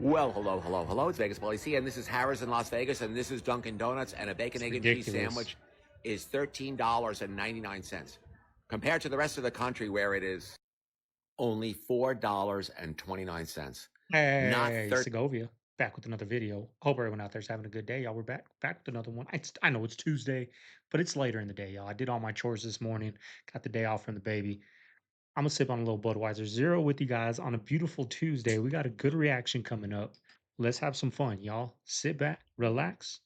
Well, hello, hello, hello. It's Vegas Police here, and this is Harris in Las Vegas, and this is Dunkin' Donuts, and a bacon, egg, and cheese sandwich is $13.99, compared to the rest of the country where it is only $4.29. Hey, Segovia, back with another video. Hope everyone out there's having a good day, y'all. We're back with another one. I know it's Tuesday, but it's later in the day, y'all. I did all my chores this morning, got the day off from the baby. I'm gonna sip on a little Budweiser Zero with you guys on a beautiful Tuesday. We got a good reaction coming up. Let's have some fun, y'all. Sit back, relax,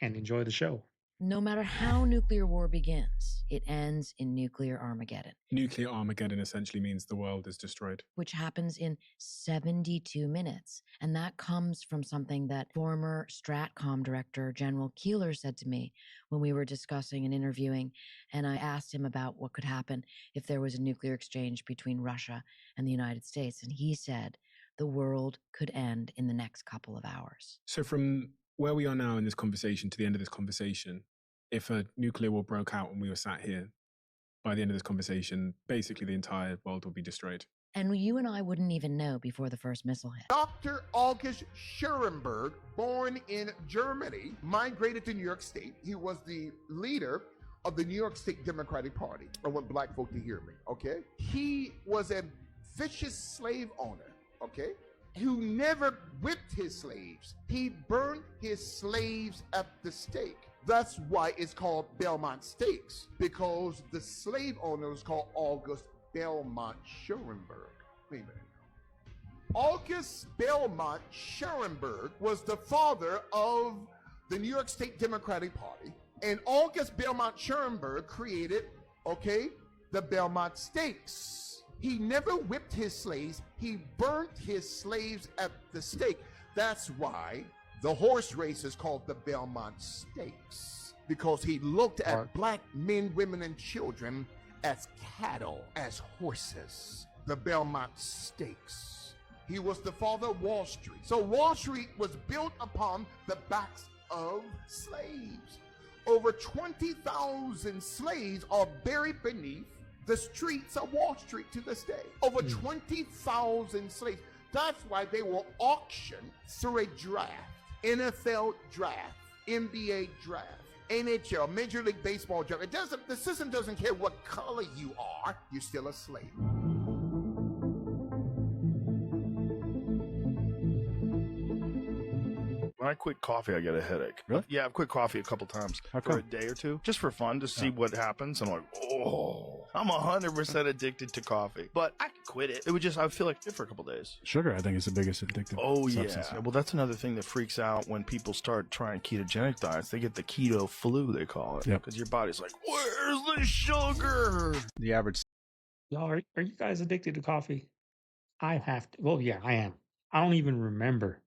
and enjoy the show. No matter how nuclear war begins, it ends in nuclear Armageddon. Nuclear Armageddon essentially means the world is destroyed. Which happens in 72 minutes. And that comes from something that former Stratcom director General Keeler said to me when we were discussing and interviewing. And I asked him about what could happen if there was a nuclear exchange between Russia and the United States. And he said the world could end in the next couple of hours. So from where we are now in this conversation to the end of this conversation, if a nuclear war broke out and we were sat here, by the end of this conversation, basically the entire world will be destroyed. And you and I wouldn't even know before the first missile hit. Dr. August Schoenberg, born in Germany, migrated to New York State. He was the leader of the New York State Democratic Party. I want black folk to hear me, okay? He was a vicious slave owner, okay? Who never whipped his slaves. He burned his slaves at the stake. That's why it's called Belmont Stakes, because the slave owner was called August Belmont Schoenberg. Wait a minute. August Belmont Schoenberg was the father of the New York State Democratic Party, and August Belmont Schoenberg created, okay, the Belmont Stakes. He never whipped his slaves. He burnt his slaves at the stake. That's why the horse race is called the Belmont Stakes, because he looked at black men, women, and children as cattle, as horses. The Belmont Stakes. He was the father of Wall Street. So Wall Street was built upon the backs of slaves. Over 20,000 slaves are buried beneath the streets of Wall Street to this day. Over 20,000 slaves. That's why they will auction through a draft. NFL draft, NBA draft, NHL, Major League Baseball draft. The system doesn't care what color you are, you're still a slave. When I quit coffee, I get a headache. Really? Yeah, I've quit coffee a couple times for a day or two, just for fun, to see what happens. I'm like, oh, I'm 100% addicted to coffee, but I could quit it. It would just, I feel like it for a couple days. Sugar, I think, is the biggest addictive substance. Yeah. Well, that's another thing that freaks out when people start trying ketogenic diets. They get the keto flu, they call it, because your body's like, where's the sugar? The average. Y'all, are you guys addicted to coffee? I have to. Well, yeah, I am. I don't even remember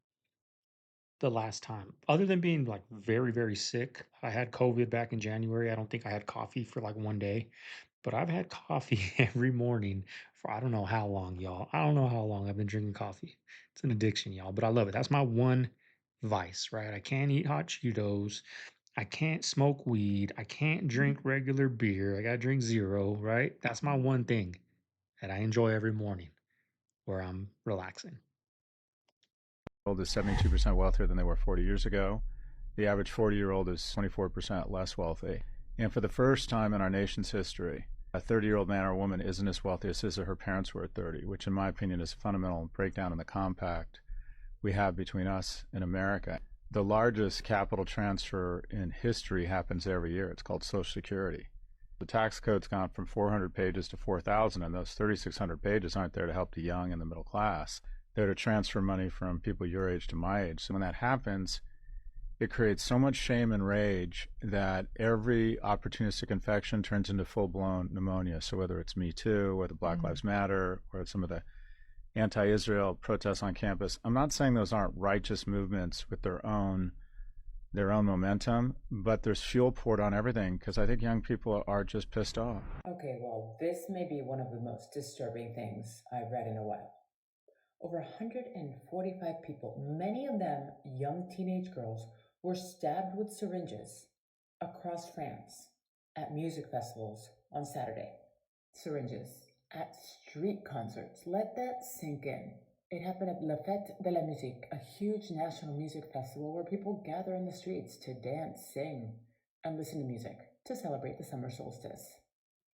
the last time, other than being like very, very sick. I had COVID back in January. I don't think I had coffee for like one day, but I've had coffee every morning for I don't know how long, y'all. I don't know how long I've been drinking coffee. It's an addiction, y'all, but I love it. That's my one vice, right? I can't eat hot Cheetos. I can't smoke weed. I can't drink regular beer. I got to drink zero, right? That's my one thing that I enjoy every morning where I'm relaxing. Old is 72% wealthier than they were 40 years ago. The average 40-year-old is 24% less wealthy. And for the first time in our nation's history, a 30-year-old man or woman isn't as wealthy as her parents were at 30, which in my opinion is a fundamental breakdown in the compact we have between us and America. The largest capital transfer in history happens every year. It's called Social Security. The tax code's gone from 400 pages to 4,000, and those 3,600 pages aren't there to help the young and the middle class. They're to transfer money from people your age to my age. So when that happens, it creates so much shame and rage that every opportunistic infection turns into full-blown pneumonia. So whether it's Me Too, or the Black Lives Matter, or some of the anti-Israel protests on campus, I'm not saying those aren't righteous movements with their own momentum, but there's fuel poured on everything because I think young people are just pissed off. Okay, well, this may be one of the most disturbing things I've read in a while. Over 145 people, many of them young teenage girls, were stabbed with syringes across France at music festivals on Saturday. Syringes at street concerts. Let that sink in. It happened at La Fête de la Musique, a huge national music festival where people gather in the streets to dance, sing, and listen to music to celebrate the summer solstice.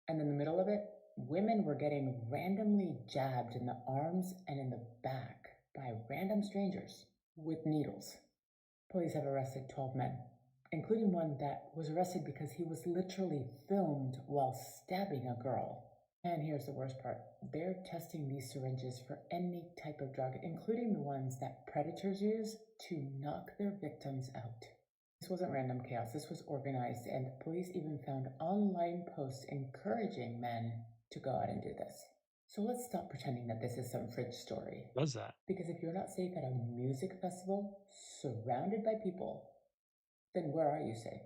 And in the middle of it, women were getting randomly jabbed in the arms and in the back by random strangers with needles. Police have arrested 12 men, including one that was arrested because he was literally filmed while stabbing a girl. And here's the worst part. They're testing these syringes for any type of drug, including the ones that predators use to knock their victims out. This wasn't random chaos. This was organized, and police even found online posts encouraging men to go out and do this. So let's stop pretending that this is some fringe story. Was that? Because if you're not safe at a music festival surrounded by people, then where are you safe?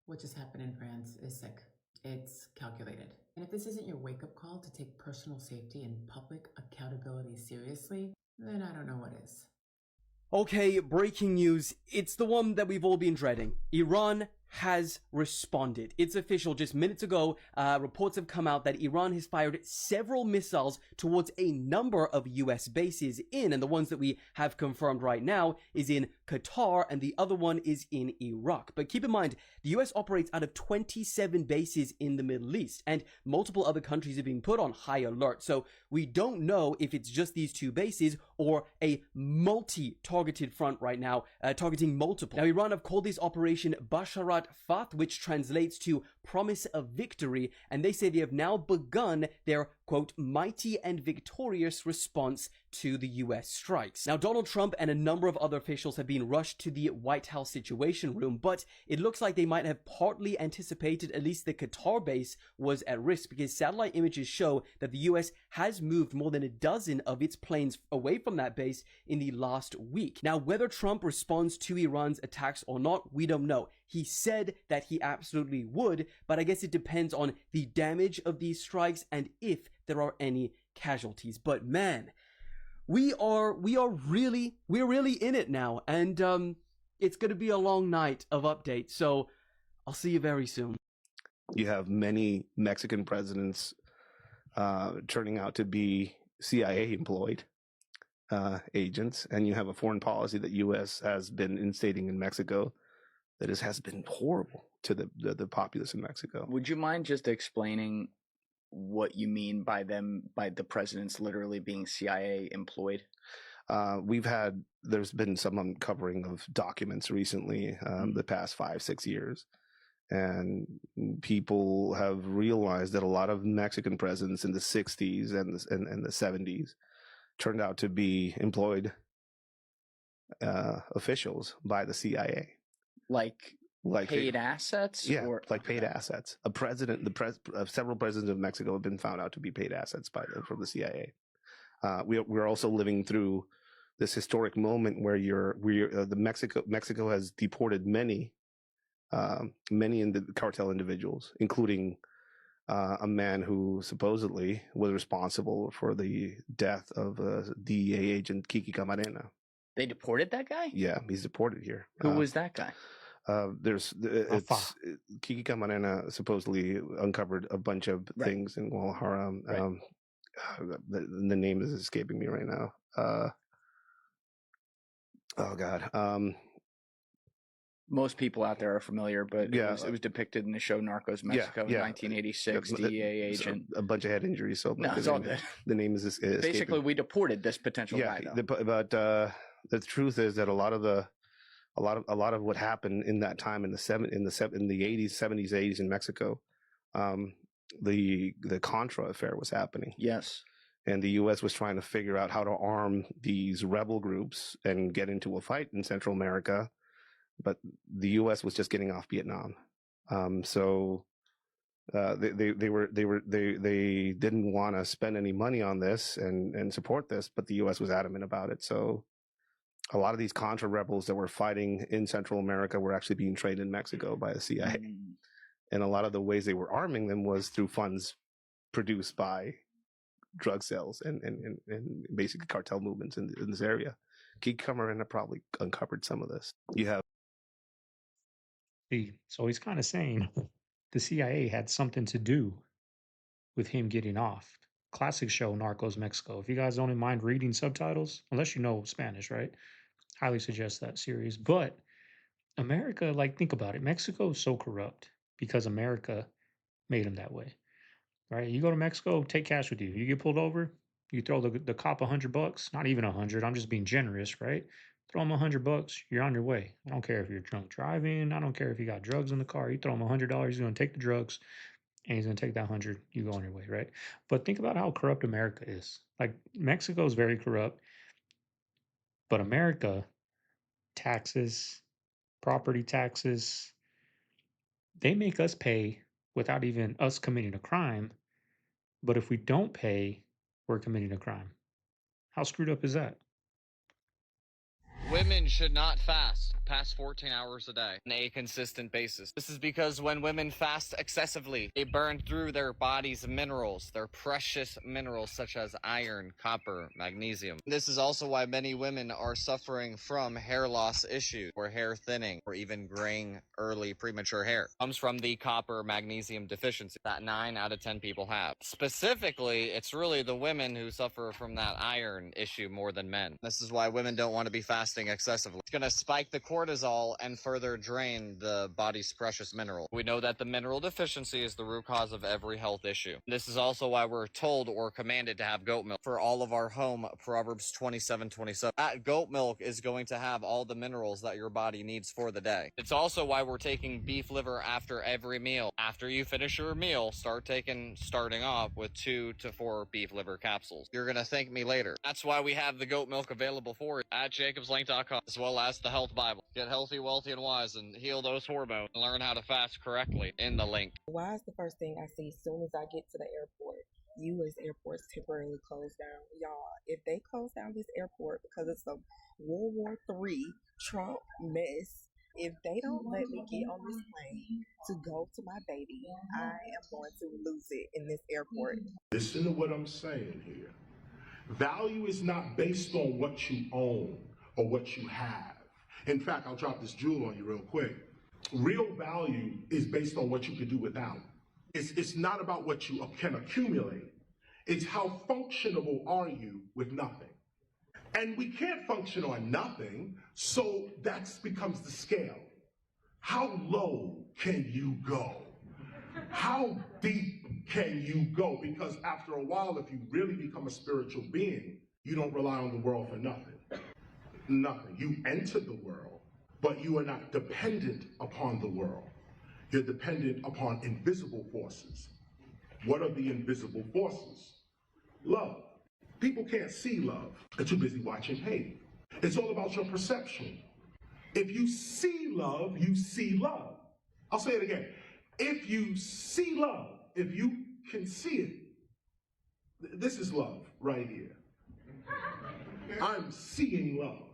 What just happened in France is sick. It's calculated. And if this isn't your wake-up call to take personal safety and public accountability seriously, then I don't know what is. Okay, breaking news. It's the one that we've all been dreading. Iran has responded. It's official. Just minutes ago, reports have come out that Iran has fired several missiles towards a number of US bases and the ones that we have confirmed right now is in Qatar and the other one is in Iraq. But keep in mind, the US operates out of 27 bases in the Middle East and multiple other countries are being put on high alert. So we don't know if it's just these two bases or a multi-targeted front right now, targeting multiple. Now, Iran have called this operation Basharat Fath, which translates to promise of victory, and they say they have now begun their, quote, mighty and victorious response to the US strikes. Now, Donald Trump and a number of other officials have been rushed to the White House Situation Room, but it looks like they might have partly anticipated at least the Qatar base was at risk because satellite images show that the US has moved more than a dozen of its planes away from that base in the last week. Now, whether Trump responds to Iran's attacks or not, we don't know. He said that he absolutely would, but I guess it depends on the damage of these strikes and if there are any casualties. But man, we're really in it now, and it's going to be a long night of updates. So I'll see you very soon. You have many Mexican presidents turning out to be CIA employed agents, and you have a foreign policy that U.S. has been instating in Mexico that has been horrible to the populace in Mexico. Would you mind just explaining what you mean by the presidents literally being CIA employed? There's been some uncovering of documents recently, the past 5-6 years. And people have realized that a lot of Mexican presidents in the 60s and the 70s turned out to be employed officials by the CIA. Like paid assets? Yeah, like paid assets. Several presidents of Mexico have been found out to be paid assets from the CIA. We're also living through this historic moment where Mexico has deported many in the cartel individuals, including a man who supposedly was responsible for the death of DEA agent Kiki Camarena. They deported that guy? Yeah, he's deported here. Who was that guy? Kiki Camarena supposedly uncovered a bunch of things in Guadalajara. Right. The name is escaping me right now. Oh God. Most people out there are familiar, but it was depicted in the show Narcos Mexico in 1986. DEA agent, a bunch of head injuries. So no, it's all good. The name is basically escaping. We deported this potential guy. But the truth is that a lot of what happened in that time in the 80s, 70s, 80s in Mexico, the Contra affair was happening. Yes. And the U.S. was trying to figure out how to arm these rebel groups and get into a fight in Central America, but the U.S. was just getting off Vietnam, so they didn't want to spend any money on this and support this, but the U.S. was adamant about it. So a lot of these Contra rebels that were fighting in Central America were actually being trained in Mexico by the CIA, and a lot of the ways they were arming them was through funds produced by drug sales and basically cartel movements in this area. Kiki Camarena probably uncovered some of this. You have. So he's kind of saying the CIA had something to do with him getting off. classic show, Narcos Mexico. If you guys don't mind reading subtitles, unless you know Spanish, right? Highly suggest that series. But America, like, think about it. Mexico is so corrupt because America made them that way, right? You go to Mexico, take cash with you. You get pulled over, you throw the cop $100, not even 100. I'm just being generous, right? Throw him $100, you're on your way. I don't care if you're drunk driving. I don't care if you got drugs in the car. You throw him $100, he's going to take the drugs, and he's going to take that 100. You go on your way, right? But think about how corrupt America is. Like, Mexico is very corrupt, but America, taxes, property taxes, they make us pay without even us committing a crime. But if we don't pay, we're committing a crime. How screwed up is that? Women should not fast past 14 hours a day on a consistent basis. This is because when women fast excessively, they burn through their body's minerals, their precious minerals such as iron, copper, magnesium. This is also why many women are suffering from hair loss issues or hair thinning or even graying early premature hair. It comes from the copper magnesium deficiency that 9 out of 10 people have. Specifically, it's really the women who suffer from that iron issue more than men. This is why women don't want to be fasting excessively. It's going to spike the cortisol and further drain the body's precious mineral. We know that the mineral deficiency is the root cause of every health issue. This is also why we're told or commanded to have goat milk for all of our home. Proverbs 27:27. That goat milk is going to have all the minerals that your body needs for the day. It's also why we're taking beef liver after every meal. After you finish your meal, starting off with 2 to 4 beef liver capsules. You're going to thank me later. That's why we have the goat milk available for you at jacobslink.com, as well as the Health Bible. Get healthy, wealthy, and wise, and heal those hormones, and learn how to fast correctly in the link. Why is the first thing I see as soon as I get to the airport? U.S. airports temporarily closed down. Y'all, if they close down this airport because it's a World War III Trump mess, if they don't let me get on this plane to go to my baby, I am going to lose it in this airport. Listen to what I'm saying here. Value is not based on what you own or what you have. In fact, I'll drop this jewel on you real quick. Real value is based on what you can do without. It's not about what you can accumulate. It's how functionable are you with nothing. And we can't function on nothing, so that becomes the scale. How low can you go? How deep can you go? Because after a while, if you really become a spiritual being, you don't rely on the world for nothing. Nothing. You enter the world, but you are not dependent upon the world. You're dependent upon invisible forces. What are the invisible forces? Love. People can't see love. They're too busy watching hate. It's all about your perception. If you see love, you see love. I'll say it again. If you see love, if you can see it, this is love right here. I'm seeing love.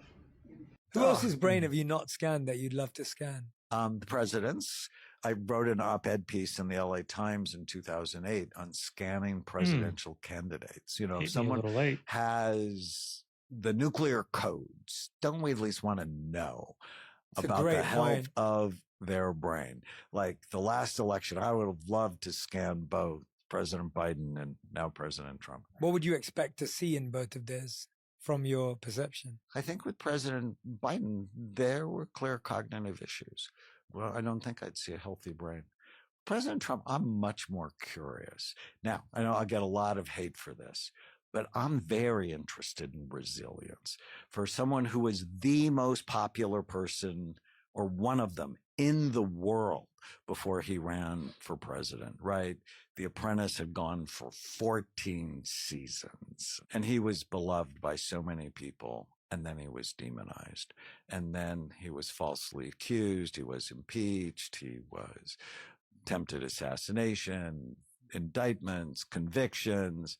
Who else's brain have you not scanned that you'd love to scan? The president's. I wrote an op-ed piece in the LA Times in 2008 on scanning presidential candidates. You know, if someone has the nuclear codes, don't we at least want to know about the health of their brain? Like the last election, I would have loved to scan both President Biden and now President Trump. What would you expect to see in both of theirs from your perception? I think with President Biden, there were clear cognitive issues. Well, I don't think I'd see a healthy brain. President Trump, I'm much more curious. Now, I know I'll get a lot of hate for this, but I'm very interested in resilience. For someone who is the most popular person or one of them in the world before he ran for president, right? The Apprentice had gone for 14 seasons, and he was beloved by so many people. And then he was demonized. And then he was falsely accused. He was impeached. He was attempted assassination, indictments, convictions.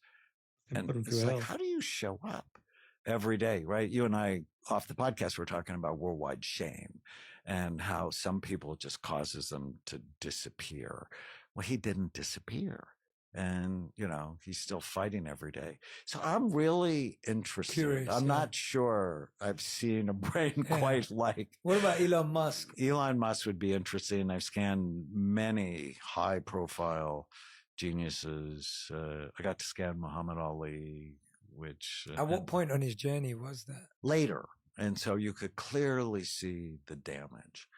And it's like, how do you show up every day, right? You and I, off the podcast, we're talking about worldwide shame and how some people it just causes them to disappear. Well, he didn't disappear. And, you know, he's still fighting every day. So I'm really interested. Curious, I'm not sure I've seen a brain quite like. What about Elon Musk? Elon Musk would be interesting. I've scanned many high profile geniuses. I got to scan Muhammad Ali, which At what point on his journey was that? later, and so you could clearly see the damage.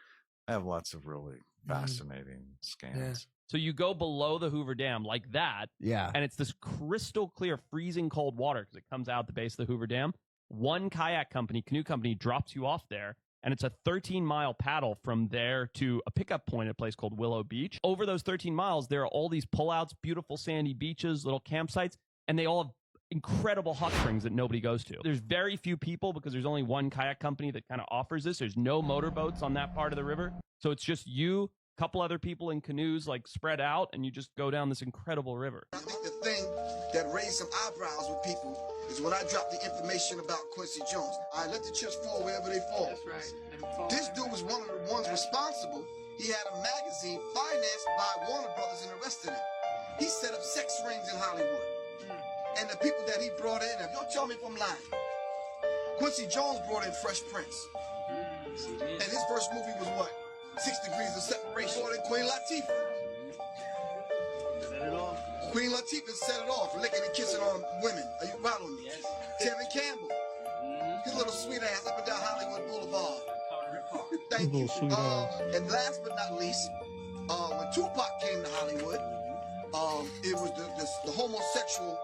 I have lots of really fascinating scans. So you go below the Hoover Dam like that. Yeah. And it's this crystal clear, freezing cold water because it comes out the base of the Hoover Dam. One kayak company, canoe company, drops you off there. And it's a 13-mile paddle from there to a pickup point at a place called Willow Beach. Over those 13 miles, there are all these pullouts, beautiful sandy beaches, little campsites, and they all have incredible hot springs that nobody goes to. There's very few people because there's only one kayak company that kind of offers this. There's no motorboats on that part of the river. So it's just you, a couple other people in canoes like spread out, and you just go down this incredible river. I think the thing that raised some eyebrows with people is when I dropped the information about Quincy Jones. I let the chips fall wherever they fall. That's right. This dude was one of the ones responsible. He had a magazine financed by Warner Brothers and the rest of them. He set up sex rings in Hollywood. And the people that he brought in, if y'all tell me if I'm lying, Quincy Jones brought in Fresh Prince. And his first movie was what? 6 Degrees of Separation. Brought in Queen Latifah. Queen Latifah set it off, licking and kissing on women. Are you following me? Yes. Tevin Campbell. His little sweet ass up and down Hollywood Boulevard. Thank you. And last but not least, when Tupac came to Hollywood, it was the homosexual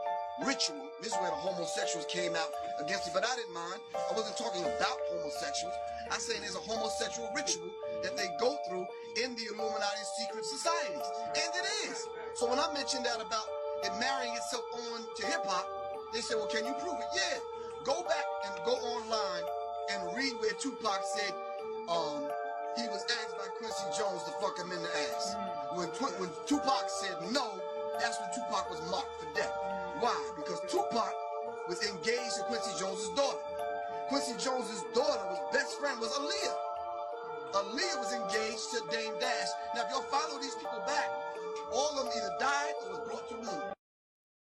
ritual. This is where the homosexuals came out against it, but I didn't mind. I wasn't talking about homosexuals. I'm saying there's a homosexual ritual that they go through in the Illuminati secret societies. And it is. So when I mentioned that about it marrying itself on to hip-hop, they said, well, can you prove it? Yeah. Go back and go online and read where Tupac said he was asked by Quincy Jones to fuck him in the ass. When Tupac said no, that's when Tupac was marked for death. Why? Because Tupac was engaged to Quincy Jones's daughter. Quincy Jones's daughter's best friend was Aaliyah. Aaliyah was engaged to Dame Dash. Now, if y'all follow these people back, all of them either died or was brought to ruin.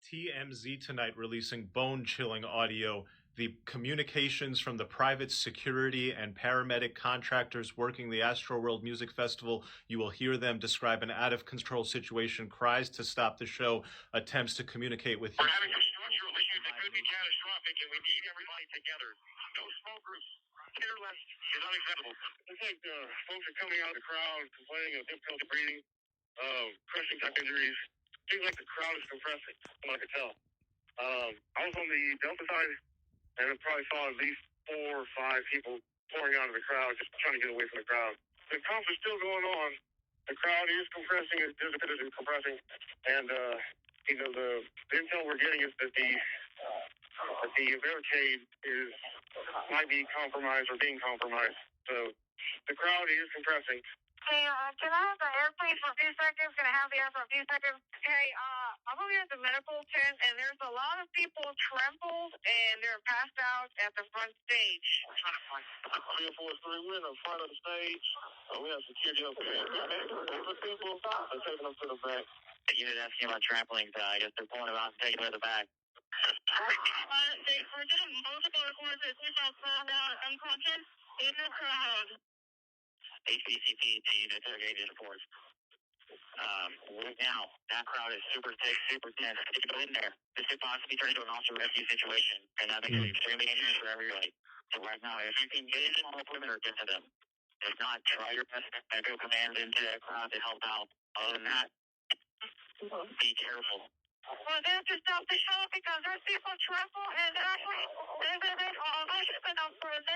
TMZ tonight releasing bone-chilling audio. The communications from the private security and paramedic contractors working the Astroworld Music Festival. You will hear them describe an out-of-control situation, cries to stop the show, attempts to communicate with you. We're having some structural issues that could be catastrophic, and we need everybody together. No smoke groups. Careless is unacceptable. Looks like folks are coming out of the crowd complaining of difficulty breathing, crushing type injuries. Seems like the crowd is compressing, from what I could tell. I was on the Delta side, and I probably saw at least 4 or 5 people pouring out of the crowd, just trying to get away from the crowd. The comps are still going on. The crowd is compressing, is compressing, and the intel we're getting is that the barricade might be compromised or being compromised. So the crowd is compressing. Hey, can I have the air please for a few seconds? Can I have the air for a few seconds? Hey, I'm over here at the medical tent, and there's a lot of people trampled, and they're passed out at the front stage. 3 or 4 we're in the front of the stage. We have security up there. The people are taking them to the back. The unit asking about trampling, I guess they're pulling them out and taking them to the back. We're getting multiple reports that we found found out unconscious in the crowd. HPCP team interrogated reports. Now, that crowd is super thick, super dense. If you go in there, this could possibly turn into an officer rescue situation, and that makes it extremely dangerous for everybody. So right now, if you can get in on the perimeter, get to them. If not, try your best to go commands into that crowd to help out. Other than that, be careful. Well, they have to stop the show because there's people trample and they're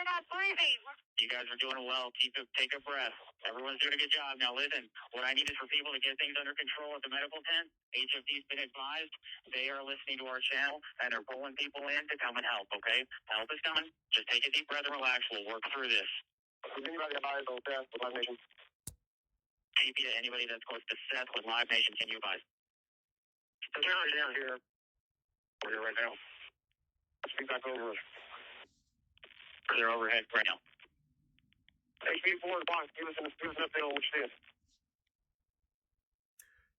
not breathing. You guys are doing well. Take a breath. Everyone's doing a good job. Now listen, what I need is for people to get things under control at the medical tent. HFD's been advised. They are listening to our channel and they're pulling people in to come and help, okay? Help is coming. Just take a deep breath and relax. We'll work through this. Anybody advise on Seth with Live Nation? Anybody that's close to Seth with Live Nation, can you advise? The camera's down here. We're here right now. Let's be back over. They're overhead right now. HB4 box, give us an update on what you did.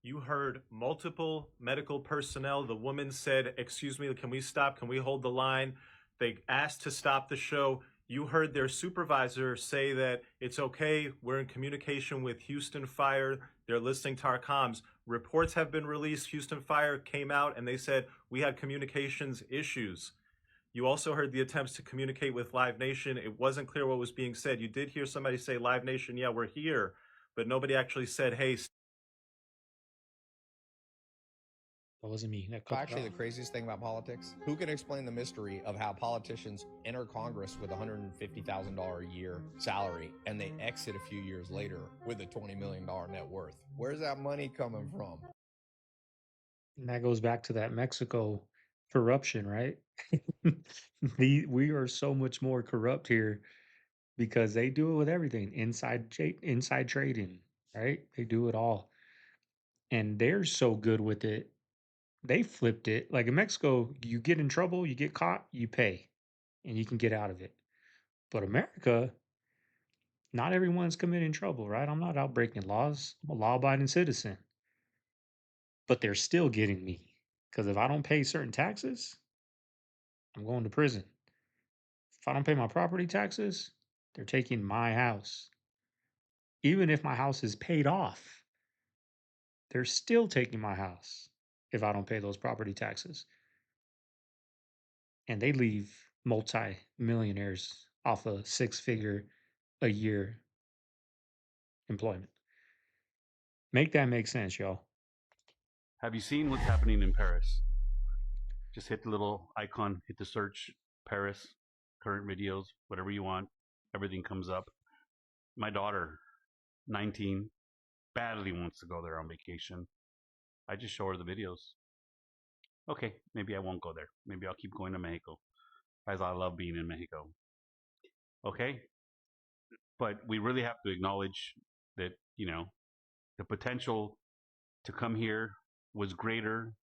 You heard multiple medical personnel. The woman said, excuse me, can we stop? Can we hold the line? They asked to stop the show. You heard their supervisor say that it's okay. We're in communication with Houston Fire. They're listening to our comms. Reports have been released. Houston Fire came out and they said we had communications issues. You also heard the attempts to communicate with Live Nation. It wasn't clear what was being said. You did hear somebody say, Live Nation, yeah, we're here. But nobody actually said, hey. That wasn't me. Actually, the craziest thing about politics, who can explain the mystery of how politicians enter Congress with a $150,000 a year salary and they exit a few years later with a $20 million net worth? Where's that money coming from? And that goes back to that Mexico corruption, right? We are so much more corrupt here because they do it with everything, inside trading, right? They do it all. And they're so good with it. They flipped it. Like in Mexico, you get in trouble, you get caught, you pay, and you can get out of it. But America, not everyone's committing trouble, right? I'm not out breaking laws. I'm a law-abiding citizen. But they're still getting me because if I don't pay certain taxes, I'm going to prison. If I don't pay my property taxes, they're taking my house. Even if my house is paid off, they're still taking my house if I don't pay those property taxes. And they leave multi-millionaires off a six-figure a year employment. Make that make sense, y'all. Have you seen what's happening in Paris? Just hit the little icon, hit the search, Paris, current videos, whatever you want. Everything comes up. My daughter, 19, badly wants to go there on vacation. I just show her the videos. Okay, maybe I won't go there. Maybe I'll keep going to Mexico, as I love being in Mexico. Okay? But we really have to acknowledge that, you know, the potential to come here was greater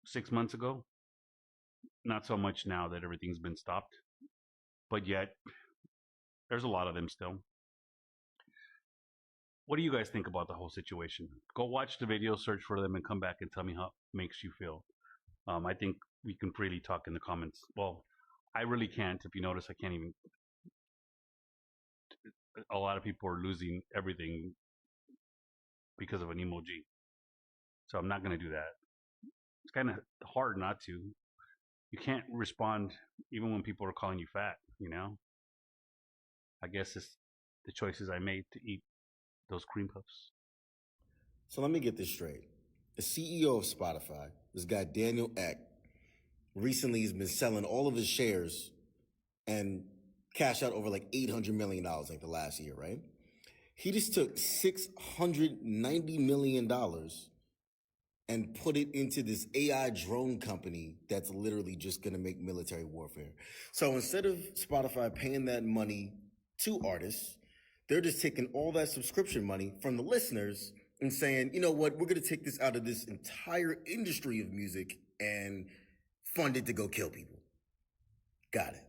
6 months ago. Not so much now that everything's been stopped. But yet, there's a lot of them still. What do you guys think about the whole situation? Go watch the video, search for them, and come back and tell me how it makes you feel. I think we can freely talk in the comments. Well, I really can't. If you notice, I can't even. A lot of people are losing everything because of an emoji. So I'm not going to do that. It's kind of hard not to. You can't respond even when people are calling you fat, you know? I guess it's the choices I made to eat those cream puffs. So let me get this straight. The CEO of Spotify, this guy Daniel Ek, recently has been selling all of his shares and cashed out over like $800 million like the last year, right? He just took $690 million and put it into this AI drone company that's literally just going to make military warfare. So instead of Spotify paying that money to artists, they're just taking all that subscription money from the listeners and saying, you know what, we're going to take this out of this entire industry of music and fund it to go kill people. Got it.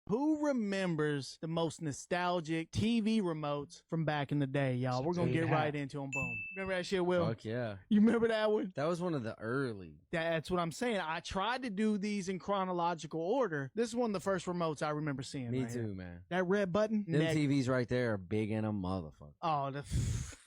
Who remembers the most nostalgic TV remotes from back in the day, y'all? We're going to get right into them. Boom. Remember that shit, Will? Fuck yeah. You remember that one? That was one of the early. That's what I'm saying. I tried to do these in chronological order. This is one of the first remotes I remember seeing. Me right too, here. man. That red button? Them TVs right there are big in a motherfucker. Oh,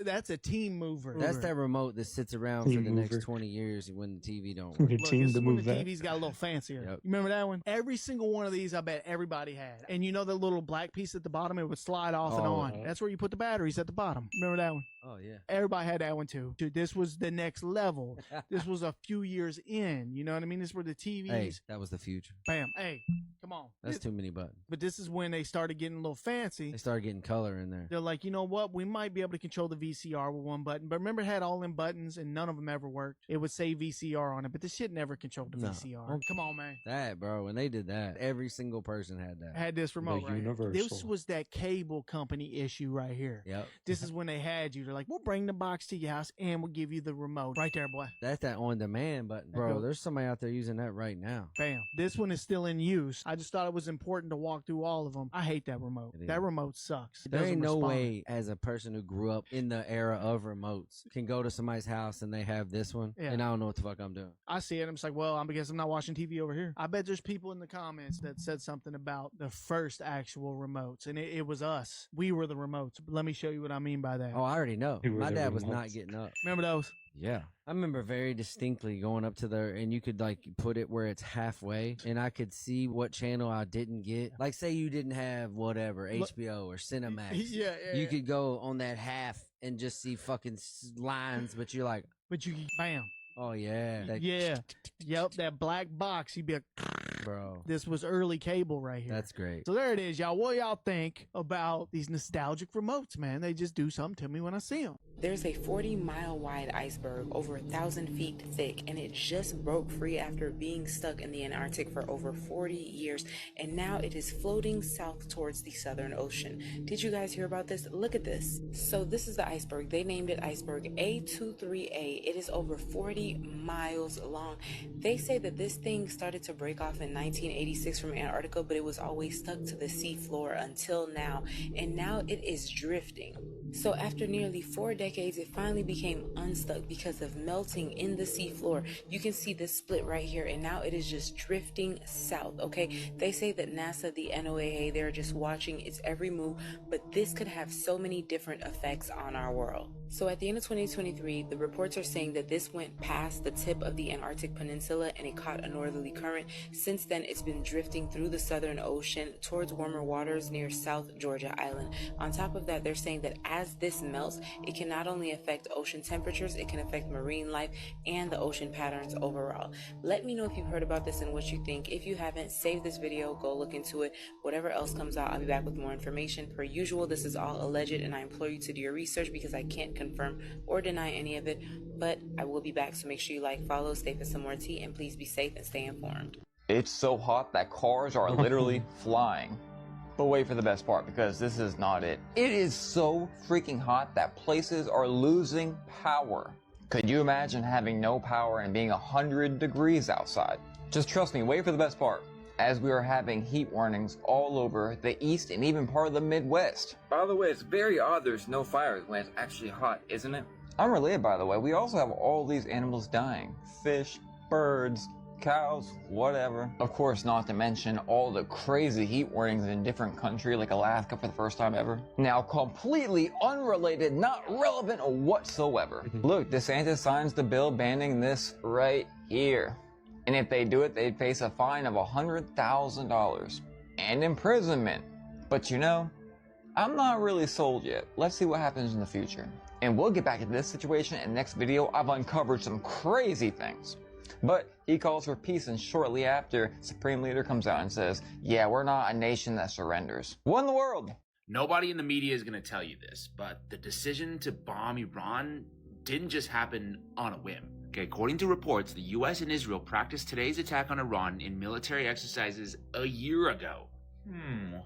that's a team mover. That's that remote that sits around Team for the mover. next 20 years when the TV don't We work. need Look, team this to is when move the that. TVs got a little fancier. Yep. You remember that one? Every single one of these, I bet everybody had. And you know the little black piece at the bottom? It would slide off and Oh. on. That's where you put the batteries at the bottom. Remember that one? Oh, yeah. Everybody had that one too. Dude, this was the next level. This was a few years in. You know what I mean? This were the TVs. Hey, that was the future. Bam. Hey, come on. That's too many buttons. But this is when they started getting a little fancy. They started getting color in there. They're like, you know what? We might be able to control the VCR with one button. But remember, it had all them buttons and none of them ever worked. It would say VCR on it, but this shit never controlled the No. VCR. Well, Come on, man. That, bro, when they did that, every single person had that. Had this remote right here. universal. This was that cable company issue right here. Yep. This is when they had you. They're like, we'll bring the box to your house and we'll give you the remote. Right there, boy. That's that on-demand button. Bro, there's somebody out there using that right now. Bam. This one is still in use. I just thought it was important to walk through all of them. I hate that remote. It is. That remote sucks. It There doesn't ain't no respond. way, as a person who grew up in the era of remotes, can go to somebody's house and they have this one, Yeah. and I don't know what the fuck I'm doing. I see it. I'm just like, well, I guess I'm not watching TV over here. I bet there's people in the comments that said something about the first actual remotes, and it was us. We were the remotes. Let me show you what I mean by that. Oh, I already know. Who were My the dad was not remotes? getting up. Remember those? Yeah. I remember very distinctly going up to there, and you could like put it where it's halfway, and I could see what channel I didn't get. Like, say you didn't have whatever, HBO or Cinemax. Yeah. You could go on that half and just see fucking lines, but you're like, But you, bam. oh yeah. Yeah. Yep, that black box. You'd be like, Bro. this was early cable right here. That's great. So there it is, y'all. What y'all think about these nostalgic remotes, man? They just do something to me when I see them. There's a 40-mile wide iceberg over 1,000 feet thick, and it just broke free after being stuck in the Antarctic for over 40 years, and now it is floating south towards the Southern Ocean. Did you guys hear about this? Look at this. So this is the iceberg. They named it iceberg A23A. It is over 40 miles long. They say that this thing started to break off in 1986 from Antarctica, but it was always stuck to the seafloor until now, and now it is drifting. So after nearly 4 decades, it finally became unstuck because of melting in the seafloor. You can see this split right here, and now it is just drifting south, okay? They say that NASA, the NOAA, they're just watching its every move, but this could have so many different effects on our world. So at the end of 2023, the reports are saying that this went past the tip of the Antarctic Peninsula and it caught a northerly current. Since then, it's been drifting through the Southern Ocean towards warmer waters near South Georgia Island. On top of that, they're saying that as this melts, it can not only affect ocean temperatures, it can affect marine life and the ocean patterns overall. Let me know if you've heard about this and what you think. If you haven't, save this video, go look into it. Whatever else comes out, I'll be back with more information. Per usual, this is all alleged, and I implore you to do your research because I can't confirm or deny any of it, but I will be back, so make sure you like, follow, stay for some more tea, and please be safe and stay informed. It's so hot that cars are literally flying. But wait for the best part, because this is not it. It is so freaking hot that places are losing power. Could you imagine having no power and being 100 degrees outside? Just trust me, wait for the best part. As we are having heat warnings all over the east and even part of the Midwest. By the way, it's very odd there's no fires when it's actually hot, isn't it? Unrelated, by the way, we also have all these animals dying. Fish, birds, cows, whatever. Of course, not to mention all the crazy heat warnings in different countries like Alaska for the first time ever. Now, completely unrelated, not relevant whatsoever. Look, DeSantis signs the bill banning this right here. And if they do it, they'd face a fine of $100,000 and imprisonment. But you know, I'm not really sold yet. Let's see what happens in the future. And we'll get back to this situation in the next video. I've uncovered some crazy things. But he calls for peace, and shortly after, Supreme Leader comes out and says, yeah, we're not a nation that surrenders. What in the world? Nobody in the media is going to tell you this, but the decision to bomb Iran didn't just happen on a whim. Okay, according to reports, the US and Israel practiced today's attack on Iran in military exercises a year ago.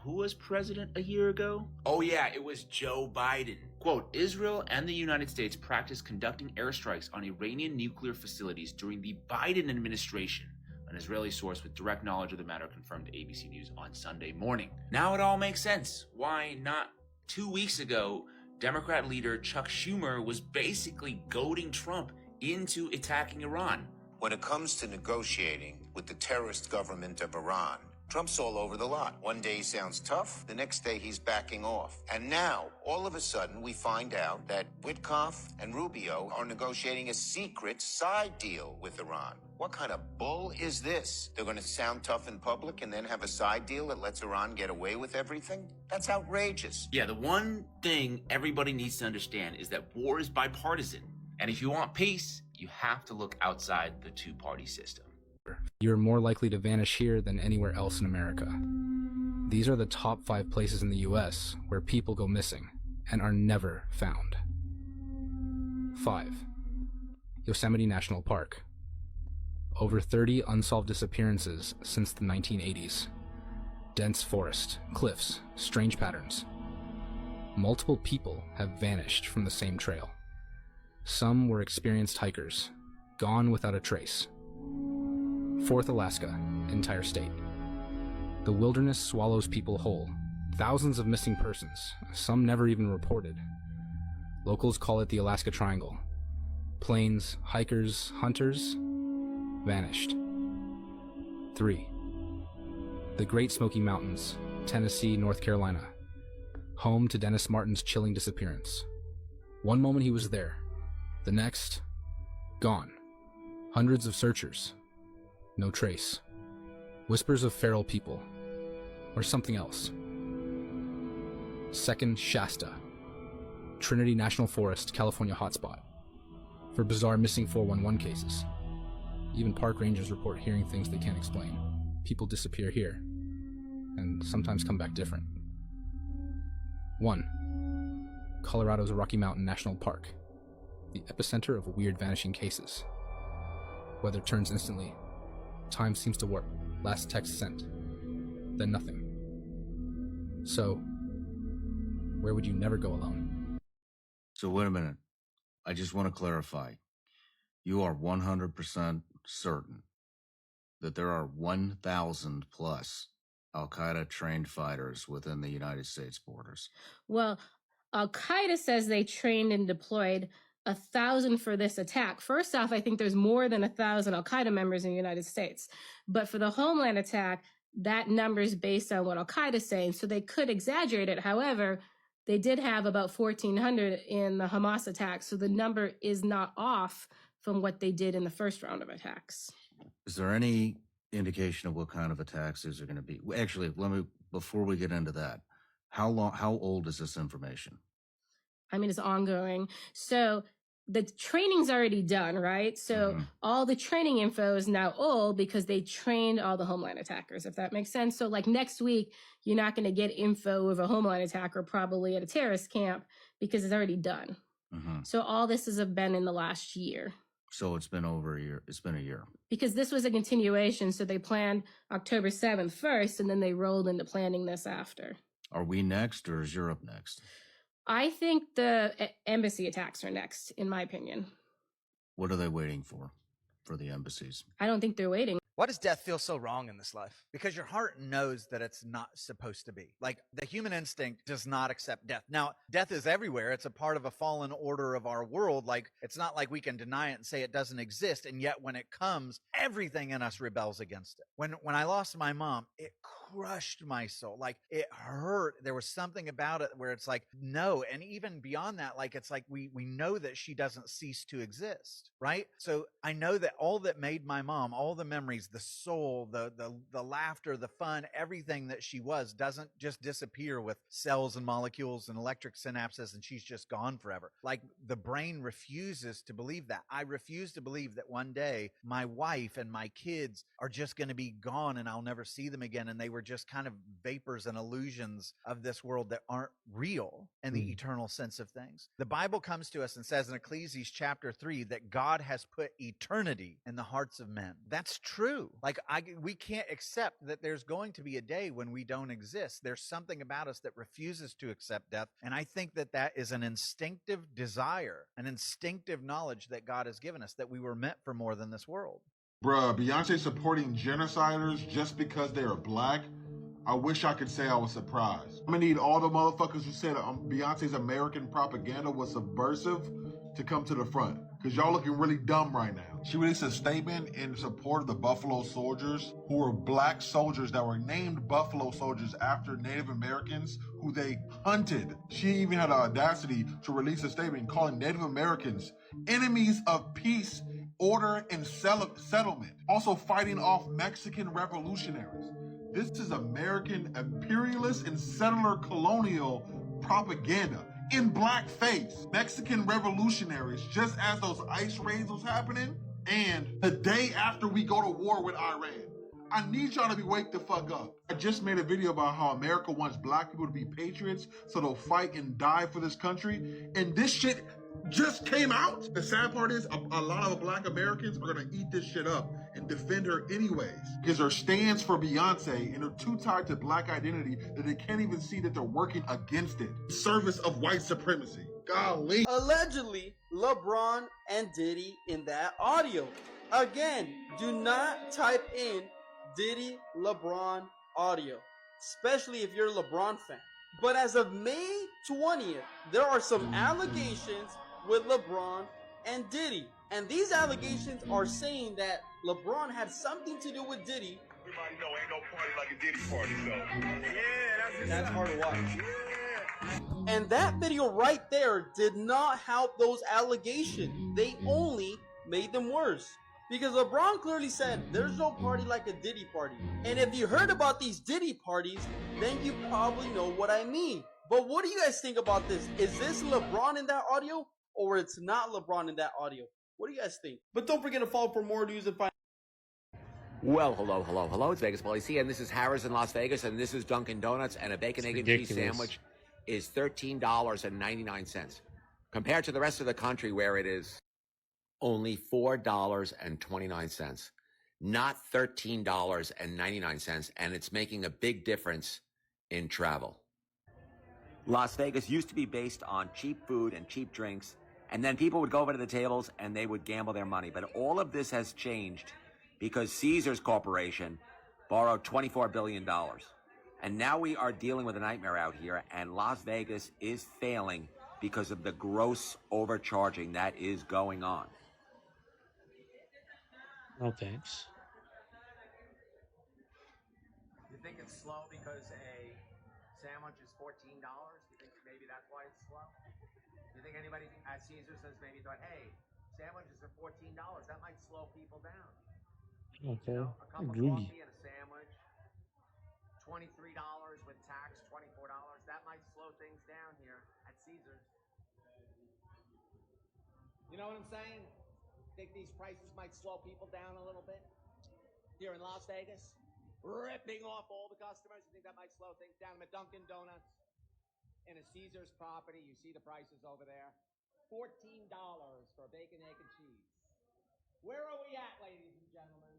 Who was president a year ago? Oh yeah, it was Joe Biden. Quote, Israel and the United States practiced conducting airstrikes on Iranian nuclear facilities during the Biden administration. An Israeli source with direct knowledge of the matter confirmed to ABC News on Sunday morning. Now it all makes sense. Why not 2 weeks ago, Democrat leader Chuck Schumer was basically goading Trump into attacking Iran. When it comes to negotiating with the terrorist government of Iran, Trump's all over the lot. One day he sounds tough, the next day he's backing off. And now, all of a sudden, we find out that Witkoff and Rubio are negotiating a secret side deal with Iran. What kind of bull is this? They're going to sound tough in public and then have a side deal that lets Iran get away with everything? That's outrageous. Yeah, the one thing everybody needs to understand is that war is bipartisan. And if you want peace, you have to look outside the two-party system. You're more likely to vanish here than anywhere else in America. These are the top 5 places in the US where people go missing and are never found. 5. Yosemite National Park. Over 30 unsolved disappearances since the 1980s. Dense forest, cliffs, strange patterns. Multiple people have vanished from the same trail. Some were experienced hikers, gone without a trace. 4th, Alaska, entire state. The wilderness swallows people whole. Thousands of missing persons, some never even reported. Locals call it the Alaska Triangle. Planes, hikers, hunters, vanished. 3. The Great Smoky Mountains, Tennessee, North Carolina, home to Dennis Martin's chilling disappearance. One moment he was there, the next, gone. Hundreds of searchers, no trace. Whispers of feral people, or something else. Second Shasta, Trinity National Forest, California hotspot, for bizarre missing 411 cases. Even park rangers report hearing things they can't explain. People disappear here, and sometimes come back different. 1. Colorado's Rocky Mountain National Park, the epicenter of weird vanishing cases. Weather turns instantly. Time seems to warp. Last text sent. Then nothing. So, where would you never go alone? So wait a minute. I just want to clarify. You are 100% certain that there are 1,000 plus Al-Qaeda trained fighters within the United States borders? Well, Al-Qaeda says they trained and deployed 1,000 for this attack. First off, I think there's more than 1,000 Al-Qaeda members in the United States. But for the Homeland attack, that number is based on what Al-Qaeda is saying, so they could exaggerate it. However, they did have about 1,400 in the Hamas attack, so the number is not off from what they did in the first round of attacks. Is there any indication of what kind of attacks these are going to be? Actually, before we get into that, how old is this information? I mean, it's ongoing. So the training's already done, right? So all the training info is now old because they trained all the Homeland attackers, if that makes sense. So like next week, you're not going to get info of a Homeland attacker probably at a terrorist camp because it's already done. So all this has been in the last year. So it's been over a year. It's been a year. Because this was a continuation. So they planned October 7th first, and then they rolled into planning this after. Are we next, or is Europe next? I think the embassy attacks are next, in my opinion. What are they waiting for the embassies? I don't think they're waiting. Why does death feel so wrong in this life? Because your heart knows that it's not supposed to be. Like, the human instinct does not accept death. Now, death is everywhere. It's a part of a fallen order of our world. Like, it's not like we can deny it and say it doesn't exist. And yet when it comes, everything in us rebels against it. When I lost my mom, it crushed my soul. Like, it hurt. There was something about it where it's like, no. And even beyond that, like, it's like we know that she doesn't cease to exist, right? So I know that all that made my mom, all the memories, the soul, the laughter, the fun, everything that she was doesn't just disappear with cells and molecules and electric synapses and she's just gone forever. Like, the brain refuses to believe that. I refuse to believe that one day my wife and my kids are just going to be gone and I'll never see them again, and they were just kind of vapors and illusions of this world that aren't real in the eternal sense of things. The Bible comes to us and says in Ecclesiastes chapter 3 that God has put eternity in the hearts of men. That's true. Like, we can't accept that there's going to be a day when we don't exist. There's something about us that refuses to accept death. And I think that that is an instinctive desire, an instinctive knowledge that God has given us, that we were meant for more than this world. Bruh, Beyonce supporting genociders just because they are black? I wish I could say I was surprised. I'm gonna need all the motherfuckers who said Beyonce's American propaganda was subversive to come to the front, because y'all looking really dumb right now. She released a statement in support of the Buffalo Soldiers, who were black soldiers that were named Buffalo Soldiers after Native Americans who they hunted. She even had the audacity to release a statement calling Native Americans enemies of peace, order, and settlement, also fighting off Mexican revolutionaries. This is American imperialist and settler colonial propaganda in blackface. Mexican revolutionaries, just as those ICE raids was happening, and the day after we go to war with Iran. I need y'all to be wake the fuck up. I just made a video about how America wants black people to be patriots so they'll fight and die for this country, and this shit just came out. The sad part is a lot of black Americans are gonna eat this shit up and defend her anyways, because her stands for Beyonce and they're too tied to black identity that they can't even see that they're working against it. Service of white supremacy. Golly. Allegedly, LeBron and Diddy in that audio. Again, do not type in Diddy LeBron audio, especially if you're a LeBron fan. But as of May 20th, there are some allegations with LeBron and Diddy. And these allegations are saying that LeBron had something to do with Diddy Everybody know ain't no party like a Diddy party, so. Yeah, That's hard to watch. And that video right there did not help those allegations. They only made them worse. Because LeBron clearly said, there's no party like a Diddy party. And if you heard about these Diddy parties, then you probably know what I mean. But what do you guys think about this? Is this LeBron in that audio? Or it's not LeBron in that audio? What do you guys think? But don't forget to follow for more news and find. Well, hello. It's Vegas Police here, and this is Harrah's in Las Vegas, and this is Dunkin' Donuts, and a bacon, egg, and cheese sandwich is $13.99, compared to the rest of the country where it is only $4.29, not $13.99, and it's making a big difference in travel. Las Vegas used to be based on cheap food and cheap drinks, and then people would go over to the tables and they would gamble their money, but all of this has changed because Caesars Corporation borrowed $24 billion. And now we are dealing with a nightmare out here, and Las Vegas is failing because of the gross overcharging that is going on. No thanks. You think it's slow because a sandwich is $14? You think maybe that's why it's slow? You think anybody at Caesars has maybe thought, hey, sandwiches are $14, that might slow people down? Okay. You know, a cup of Greedy. coffee and a sandwich, $23 with tax, $24. That might slow things down here at Caesars. You know what I'm saying? Think these prices might slow people down a little bit here in Las Vegas? Ripping off all the customers. You think that might slow things down? I'm at Dunkin' Donuts in a Caesars property. You see the prices over there. $14 for bacon, egg, and cheese. Where are we at, ladies and gentlemen?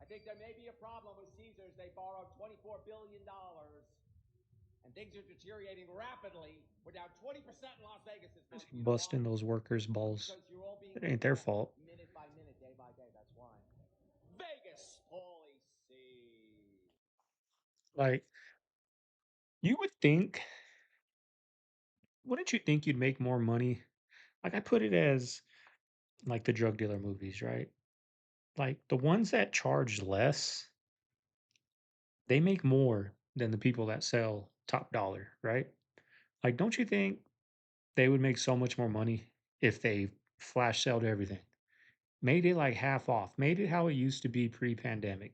I think there may be a problem with Caesars. They borrowed $24 billion, and things are deteriorating rapidly. We're down 20% in Las Vegas. Just busting those workers' balls. It ain't their fault. Minute by minute, day by day. That's why. Vegas Police. Like, you would think, wouldn't you think you'd make more money? Like, I put it as like the drug dealer movies, right? Like, the ones that charge less, they make more than the people that sell top dollar, right? Like, don't you think they would make so much more money if they flash sold everything? Made it like half off, made it how it used to be pre-pandemic.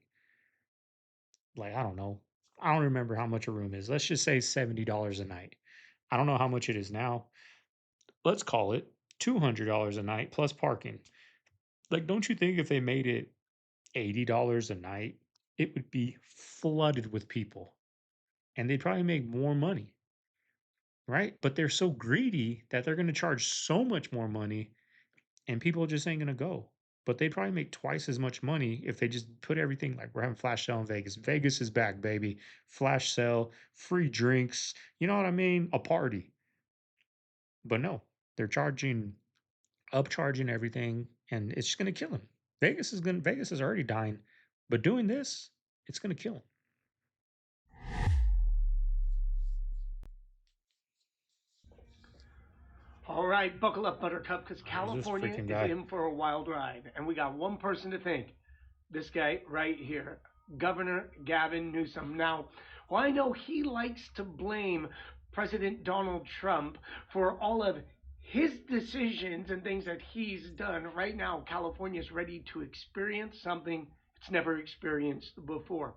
Like, I don't know. I don't remember how much a room is. Let's just say $70 a night. I don't know how much it is now. Let's call it $200 a night plus parking. Like, don't you think if they made it $80 a night, it would be flooded with people and they'd probably make more money, right? But they're so greedy that they're going to charge so much more money and people just ain't going to go. But they'd probably make twice as much money if they just put everything like we're having flash sale in Vegas. Vegas is back, baby. Flash sale, free drinks. You know what I mean? A party. But no, they're upcharging everything, and it's just going to kill them. Vegas is already dying, but doing this, it's going to kill them. All right, buckle up, Buttercup, because California freaking is guy? in for a wild ride. And we got one person to thank. This guy right here, Governor Gavin Newsom. Now, well, I know he likes to blame President Donald Trump for all of his decisions and things that he's done. Right now, California is ready to experience something it's never experienced before.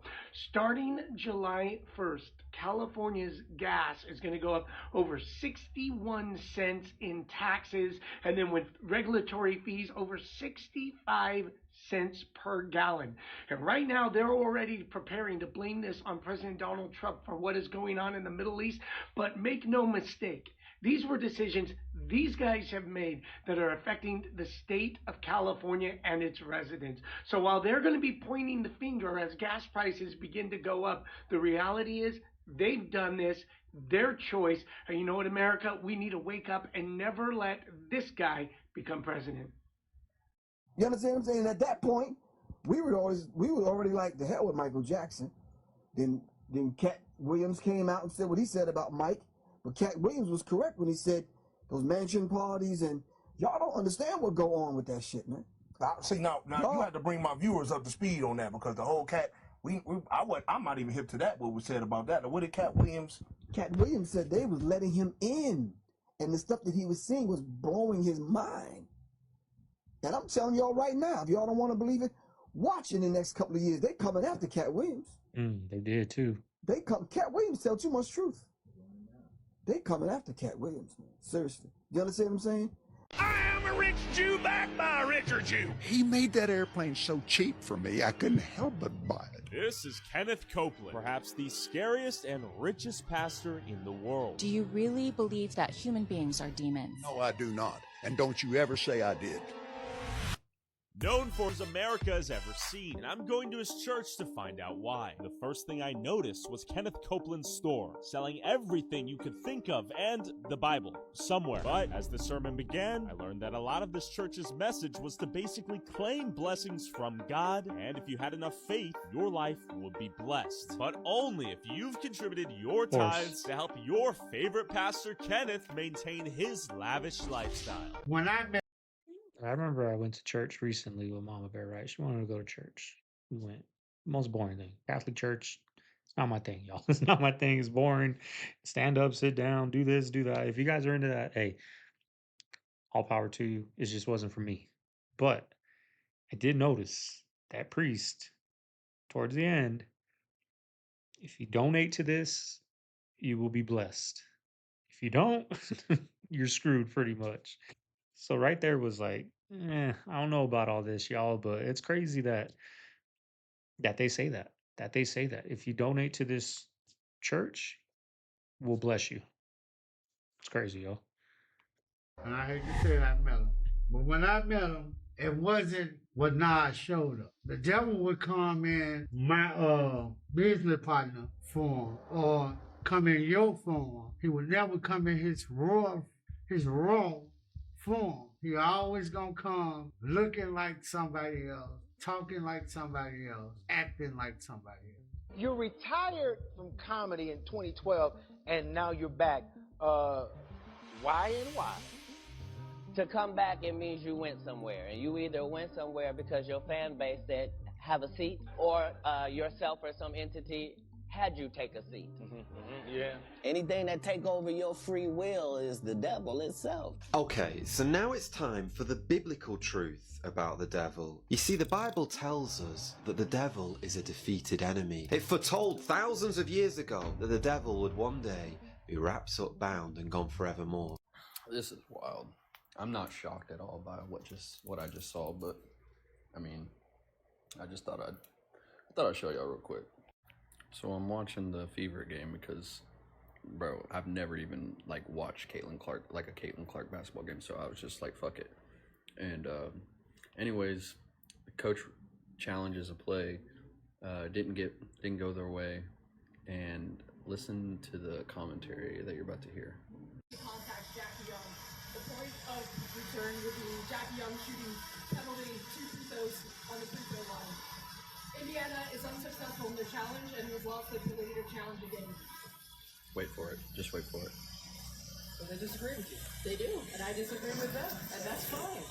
Starting July 1st, California's gas is going to go up over 61 cents in taxes, and then with regulatory fees, over 65 cents per gallon. And right now, they're already preparing to blame this on President Donald Trump for what is going on in the Middle East. But make no mistake, these were decisions these guys have made that are affecting the state of California and its residents. So while they're going to be pointing the finger as gas prices begin to go up, the reality is they've done this, their choice. And you know what, America? We need to wake up and never let this guy become president. You understand what I'm saying? At that point, we were already like, the hell with Michael Jackson. Then Cat Williams came out and said what he said about Mike. But Cat Williams was correct when he said those mansion parties, and y'all don't understand what go on with that shit, man. See, now you have to bring my viewers up to speed on that, because the whole Cat I'm not even hip to that. What was said about that? What did Cat Williams? Cat Williams said they was letting him in, and the stuff that he was seeing was blowing his mind. And I'm telling y'all right now, if y'all don't want to believe it, watch in the next couple of years. They coming after Cat Williams. They did too. Cat Williams tell too much truth. They coming after Cat Williams, man. Seriously. You understand what I'm saying? I am a rich Jew backed by a richer Jew. He made that airplane so cheap for me, I couldn't help but buy it. This is Kenneth Copeland, perhaps the scariest and richest pastor in the world. Do you really believe that human beings are demons? No, I do not. And don't you ever say I did. Known for as America has ever seen, and I'm going to his church to find out why. The first thing I noticed was Kenneth Copeland's store, selling everything you could think of and the Bible, somewhere. But as the sermon began, I learned that a lot of this church's message was to basically claim blessings from God, and if you had enough faith, your life would be blessed. But only if you've contributed your tithes to help your favorite pastor, Kenneth, maintain his lavish lifestyle. When I remember I went to church recently with Mama Bear, right? She wanted to go to church. We went. Most boring thing. Catholic church. It's not my thing, y'all. It's not my thing. It's boring. Stand up, sit down, do this, do that. If you guys are into that, hey, all power to you. It just wasn't for me. But I did notice that priest towards the end, if you donate to this, you will be blessed. If you don't, you're screwed pretty much. So right there was like, I don't know about all this, y'all, but it's crazy that they say that. That they say that. If you donate to this church, we'll bless you. It's crazy, y'all. And I hate to say I met him, but when I met him, it wasn't what Nas showed up. The devil would come in my business partner form or come in your form. He would never come in his raw form. He always gonna come looking like somebody else, talking like somebody else, acting like somebody else. You're retired from comedy in 2012, and now you're back. Why and why? To come back, it means you went somewhere, and you either went somewhere because your fan base said have a seat, or yourself or some entity had you take a seat. Yeah. Anything that take over your free will is the devil itself. Okay, so now it's time for the biblical truth about the devil. You see, the Bible tells us that the devil is a defeated enemy. It foretold thousands of years ago that the devil would one day be wrapped up, bound, and gone forevermore. This is wild. I'm not shocked at all by what I just saw, but I mean, I thought I'd show y'all real quick. So I'm watching the Fever game because, bro, I've never even like watched Caitlin Clark, like a Caitlin Clark basketball game. So I was just like, fuck it. And anyways, the coach challenges a play, didn't go their way, and listen to the commentary that you're about to hear. Contact Jackie Young. The point of return would be Jackie Young shooting penalty 2 free throws on the free throw line. Indiana is unsuccessful in their challenge and has lost their ability to challenge again. Wait for it. Just wait for it. So they disagree with you. They do, and I disagree with them, and that's fine.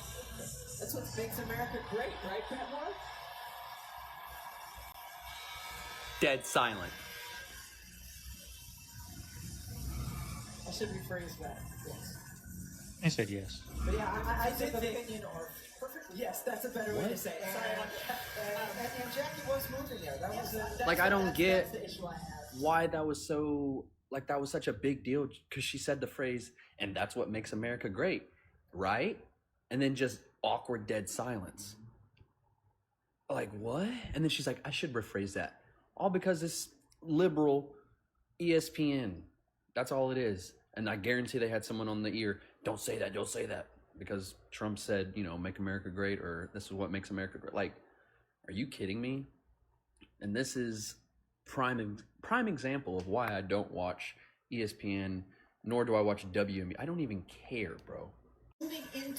That's what makes America great, right, Petmore? Dead silent. I should rephrase that. Yes. I said yes. But yeah, I think the opinion or perfectly. Yes, that's a better way to say it. Sorry about that. And Jackie was moving there. That was Like, I don't get the issue I have. why that was so, like, that was such a big deal, because she said the phrase, and that's what makes America great, right? And then just awkward dead silence. Like, what? And then she's like, I should rephrase that. All because this liberal ESPN. That's all it is. And I guarantee they had someone on the ear, don't say that, because Trump said, make America great, or this is what makes America great. Like, are you kidding me? And this is prime example of why I don't watch ESPN, nor do I watch WNBA. I don't even care, bro.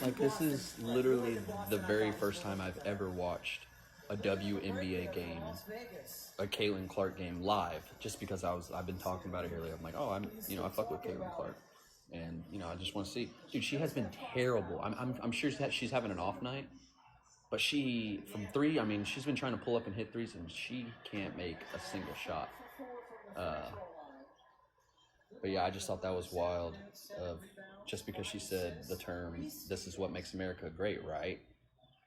Like, this is literally the very first time I've ever watched a WNBA game, a Caitlin Clark game live, just because I've been talking about it here lately. I'm like, I fuck with Caitlin Clark, and I just want to see. Dude, she has been terrible. I'm sure she's having an off night, But she, from three, I mean, she's been trying to pull up and hit threes, and she can't make a single shot. But yeah, I just thought that was wild. Just because she said the term, "This is what makes America great," right?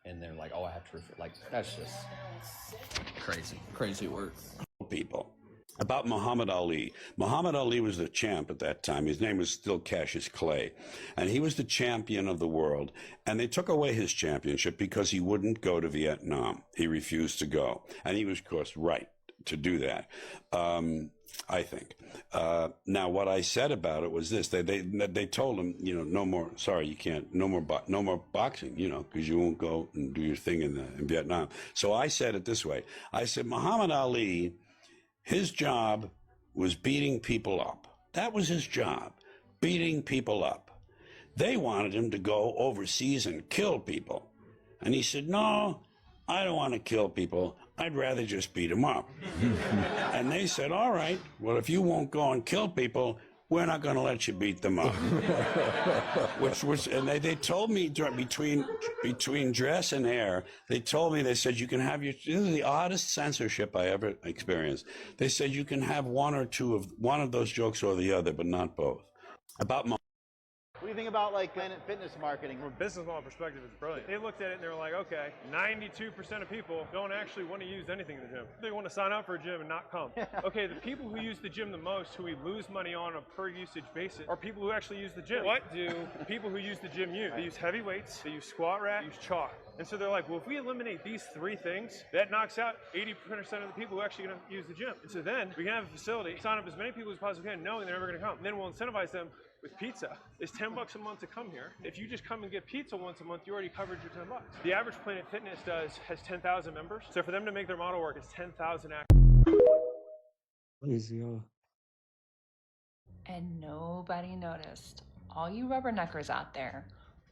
And they're like, "Oh, I have to refer." Like, that's just crazy work. People. About Muhammad Ali. Muhammad Ali was the champ at that time. His name was still Cassius Clay. And he was the champion of the world. And they took away his championship because he wouldn't go to Vietnam. He refused to go. And he was, of course, right to do that, I think. Now, what I said about it was this. They told him, you know, no more, sorry, you can't, no more boxing, you know, because you won't go and do your thing in Vietnam. So I said it this way. I said, Muhammad Ali, his job was beating people up. That was his job, beating people up. They wanted him to go overseas and kill people. And he said, no, I don't want to kill people. I'd rather just beat them up. And they said, all right, well, if you won't go and kill people, we're not going to let you beat them up. And they told me between dress and hair, they told me, they said, you can have this is the oddest censorship I ever experienced. They said you can have one of those jokes or the other, but not both. What do you think about like Planet Fitness marketing? From a business model perspective, it's brilliant. They looked at it and they were like, okay, 92% of people don't actually want to use anything in the gym. They want to sign up for a gym and not come. Okay, the people who use the gym the most, who we lose money on a per usage basis, are people who actually use the gym. What do people who use the gym use? They use heavy weights, they use squat rack, they use chalk. And so they're like, well, if we eliminate these three things, that knocks out 80% of the people who are actually going to use the gym. And so then we can have a facility, sign up as many people as possibly can, knowing they're never going to come. And then we'll incentivize them with pizza. It's $10 a month to come here. If you just come and get pizza once a month, you already covered your $10. The average Planet Fitness has 10,000 members. So for them to make their model work, it's 10,000 active. And nobody noticed. All you rubberneckers out there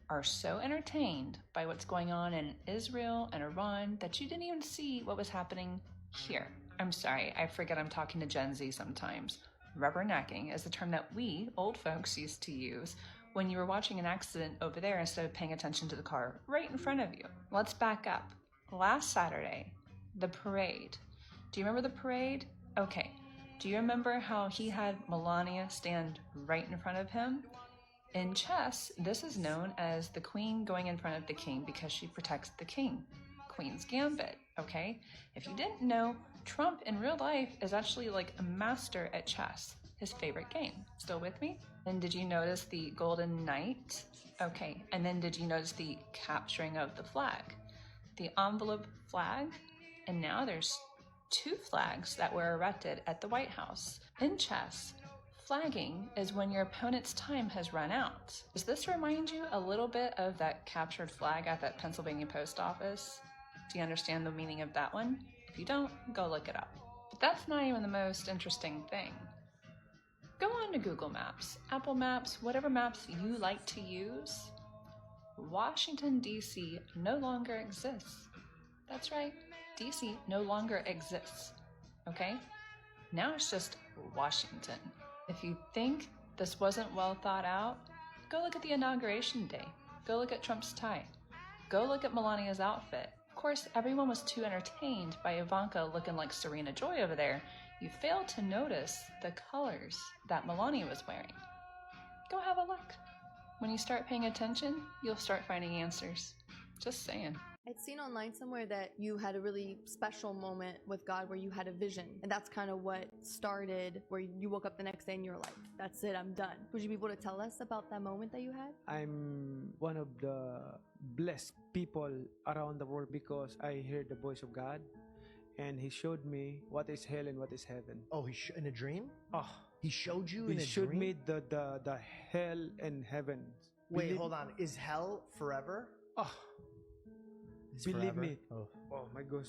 are so entertained by what's going on in Israel and Iran that you didn't even see what was happening here. I'm sorry, I forget I'm talking to Gen Z sometimes. Rubbernecking is the term that we, old folks, used to use when you were watching an accident over there instead of paying attention to the car right in front of you. Let's back up. Last Saturday, the parade. Do you remember the parade? Okay. Do you remember how he had Melania stand right in front of him? In chess, this is known as the queen going in front of the king because she protects the king. Queen's Gambit, okay? If you didn't know, Trump in real life is actually like a master at chess, his favorite game. Still with me? And did you notice the Golden Knight? Okay, and then did you notice the capturing of the flag? The envelope flag? And now there's 2 flags that were erected at the White House. In chess, flagging is when your opponent's time has run out. Does this remind you a little bit of that captured flag at that Pennsylvania post office? Do you understand the meaning of that one? If you don't, go look it up. But that's not even the most interesting thing. Go on to Google Maps, Apple Maps, whatever maps you like to use. Washington, D.C. no longer exists. That's right, D.C. no longer exists, okay? Now it's just Washington. If you think this wasn't well thought out, go look at the inauguration day. Go look at Trump's tie. Go look at Melania's outfit. Of course, everyone was too entertained by Ivanka looking like Serena Joy over there. You failed to notice the colors that Melania was wearing. Go have a look. When you start paying attention, you'll start finding answers. Just saying. I'd seen online somewhere that you had a really special moment with God where you had a vision. And that's kind of what started where you woke up the next day and you're like, that's it, I'm done. Would you be able to tell us about that moment that you had? I'm one of the blessed people around the world because I heard the voice of God and he showed me what is hell and what is heaven. Oh, in a dream? Oh, he showed you in a dream? He showed me the hell and heaven. Wait, hold on. Is hell forever? Oh. Believe me. Oh my gosh.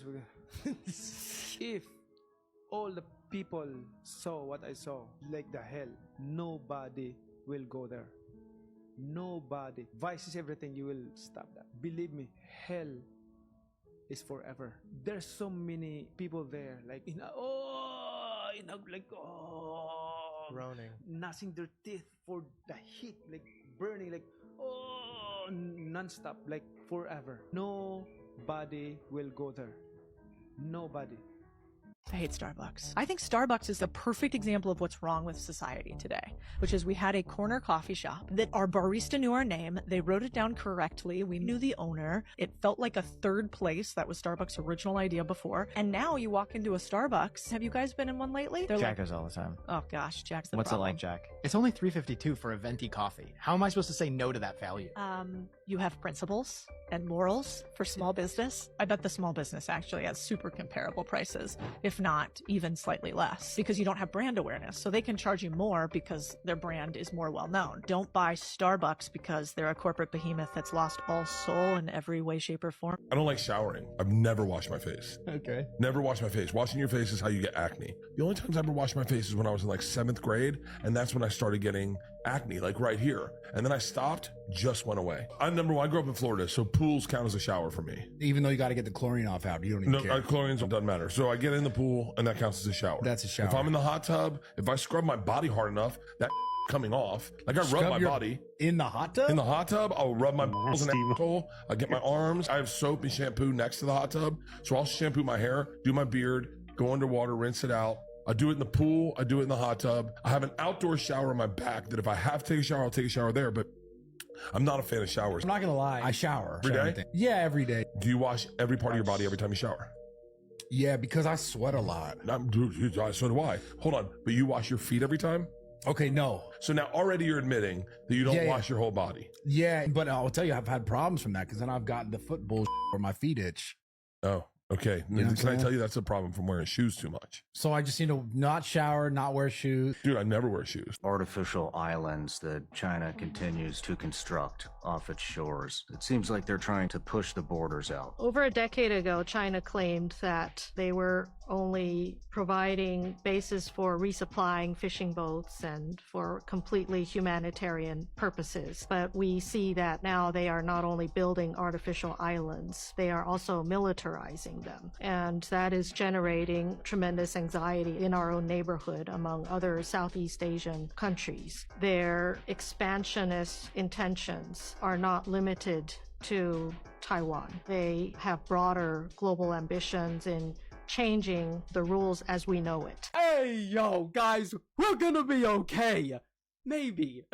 If all the people saw what I saw, like the hell, nobody will go there. Nobody. Vice is everything. You will stop that. Believe me, hell is forever. There's so many people there, like groaning, gnashing their teeth for the heat, like burning, like non-stop, like forever. No Nobody will go there. Nobody. I hate Starbucks. I think Starbucks is the perfect example of what's wrong with society today, which is we had a corner coffee shop that our barista knew our name. They wrote it down correctly. We knew the owner. It felt like a third place. That was Starbucks' original idea before. And now you walk into a Starbucks. Have you guys been in one lately? They're Jack goes all the time. Oh gosh, Jack's the What's problem. it like, Jack? It's only $3.52 for a venti coffee. How am I supposed to say no to that value? You have principles and morals for small business. I bet the small business actually has super comparable prices, if not even slightly less, because you don't have brand awareness. So they can charge you more because their brand is more well known. Don't buy Starbucks because they're a corporate behemoth that's lost all soul in every way, shape, or form. I don't like showering. I've never washed my face. Okay. Never washed my face. Washing your face is how you get acne. The only times I ever washed my face is when I was in like 7th grade, and that's when I started getting acne, like right here. And then I stopped, just went away. I grew up in Florida, so pools count as a shower for me. Even though you got to get the chlorine off out, you don't even care. Chlorine doesn't matter. So I get in the pool, and that counts as a shower. That's a shower. If I'm in the hot tub, if I scrub my body hard enough, that coming off. Like I rub my body. In the hot tub? In the hot tub, I'll rub my balls and asshole. I get my arms. I have soap and shampoo next to the hot tub. So I'll shampoo my hair, do my beard, go underwater, rinse it out. I do it in the pool. I do it in the hot tub. I have an outdoor shower on my back that if I have to take a shower, I'll take a shower there. But I'm not a fan of showers. I'm not going to lie. I shower. Every day? Yeah, every day. Do you wash every part of your body every time you shower? Yeah, because I sweat a lot. Dude, so do I. Hold on. But you wash your feet every time? Okay, no. So now already you're admitting that you don't wash your whole body. Yeah, but I'll tell you, I've had problems from that because then I've gotten the foot bullshit where my feet itch. Oh, okay. You know Can I tell you that's a problem from wearing shoes too much? So I just need to not shower, not wear shoes. Dude, I never wear shoes. Artificial islands that China continues to construct off its shores. It seems like they're trying to push the borders out. Over a decade ago, China claimed that they were only providing bases for resupplying fishing boats and for completely humanitarian purposes. But we see that now they are not only building artificial islands, they are also militarizing them. And that is generating tremendous anxiety in our own neighborhood among other Southeast Asian countries. Their expansionist intentions are not limited to Taiwan. They have broader global ambitions in changing the rules as we know it. Hey, yo, guys, we're gonna be okay. Maybe.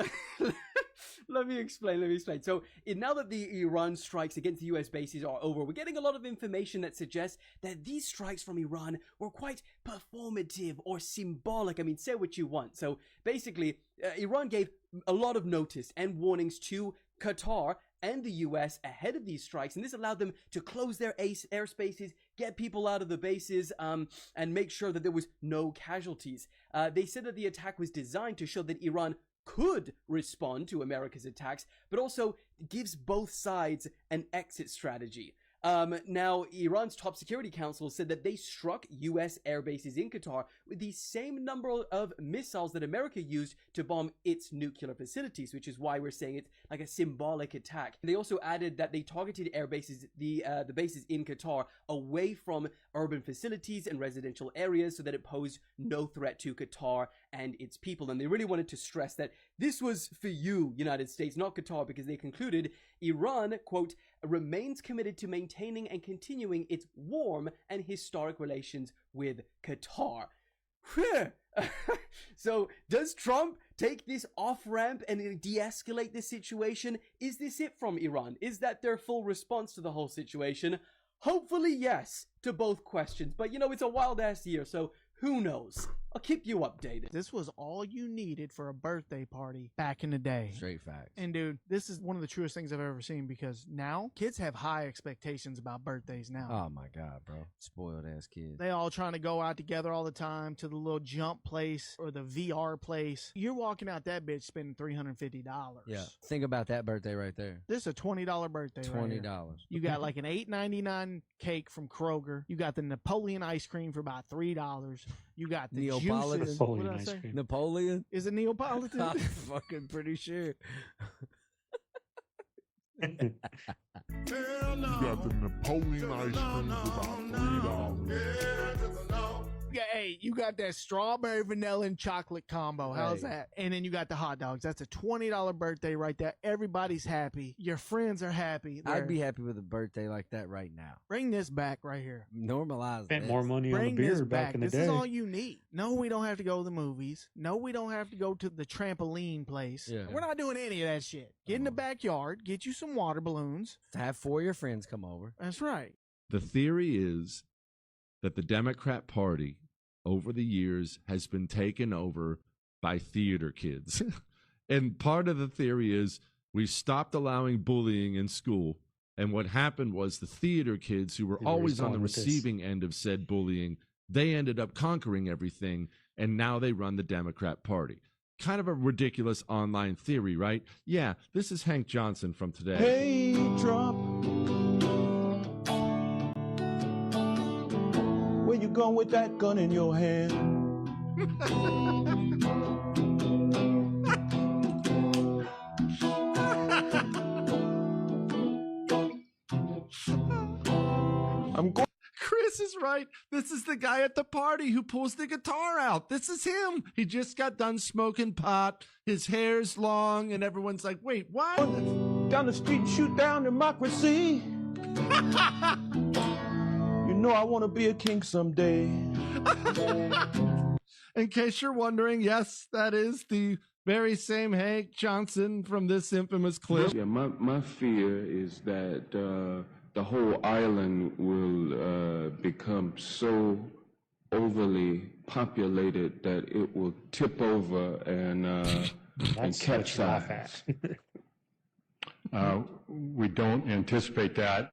Let me explain. So, now that the Iran strikes against the US bases are over, we're getting a lot of information that suggests that these strikes from Iran were quite performative or symbolic. I mean, say what you want. So, basically, Iran gave a lot of notice and warnings to Qatar and the US ahead of these strikes, and this allowed them to close their airspaces, get people out of the bases, and make sure that there was no casualties. They said that the attack was designed to show that Iran could respond to America's attacks, but also gives both sides an exit strategy. Now, Iran's top security council said that they struck U.S. air bases in Qatar with the same number of missiles that America used to bomb its nuclear facilities, which is why we're saying it's like a symbolic attack. They also added that they targeted air bases, the bases in Qatar, away from urban facilities and residential areas so that it posed no threat to Qatar and its people. And they really wanted to stress that this was for you, United States, not Qatar, because they concluded Iran, quote, remains committed to maintaining and continuing its warm and historic relations with Qatar. So, does Trump take this off-ramp and de-escalate this situation? Is this it from Iran? Is that their full response to the whole situation? Hopefully, yes, to both questions. But, you know, it's a wild-ass year, so who knows? I'll keep you updated. This was all you needed for a birthday party back in the day. Straight facts. And dude, this is one of the truest things I've ever seen because now kids have high expectations about birthdays now. Oh my God, bro. Spoiled ass kids. They all trying to go out together all the time to the little jump place or the VR place. You're walking out that bitch spending $350. Yeah. Think about that birthday right there. This is a $20 birthday. $20. Right, you got like an $8.99 cake from Kroger. You got the Napoleon ice cream for about $3. You got the juices. Napoleon ice cream. Napoleon? Is it Neapolitan? I'm fucking pretty sure. You got the Napoleon ice cream for about $3. Yeah, hey, you got that strawberry, vanilla, and chocolate combo. How's Hey. that? And then you got the hot dogs. That's a $20 birthday right there. Everybody's happy. Your friends are happy. I'd be happy with a birthday like that right now. Bring this back right here. Normalize Spent this. more money on a Bring beer this back in the This day. is all you need. No, we don't have to go to the movies. No, we don't have to go to the trampoline place. Yeah. We're not doing any of that shit. Get in the backyard, get you some water balloons. Have 4 of your friends come over. That's right. The theory is that the Democrat Party over the years has been taken over by theater kids. And part of the theory is we stopped allowing bullying in school. And what happened was the theater kids who were always on the receiving end of said bullying, they ended up conquering everything. And now they run the Democrat Party. Kind of a ridiculous online theory, right? Yeah, this is Hank Johnson from today. Hey, drop. Where you going with that gun in your hand? I'm going. Chris is right. This is the guy at the party who pulls the guitar out. This is him. He just got done smoking pot. His hair's long, and everyone's like, wait, what? Down the street, shoot down democracy. You know I want to be a king someday. In case you're wondering, yes, that is the very same Hank Johnson from this infamous clip. Yeah, my fear is that the whole island will become so overly populated that it will tip over and capsize. We don't anticipate that.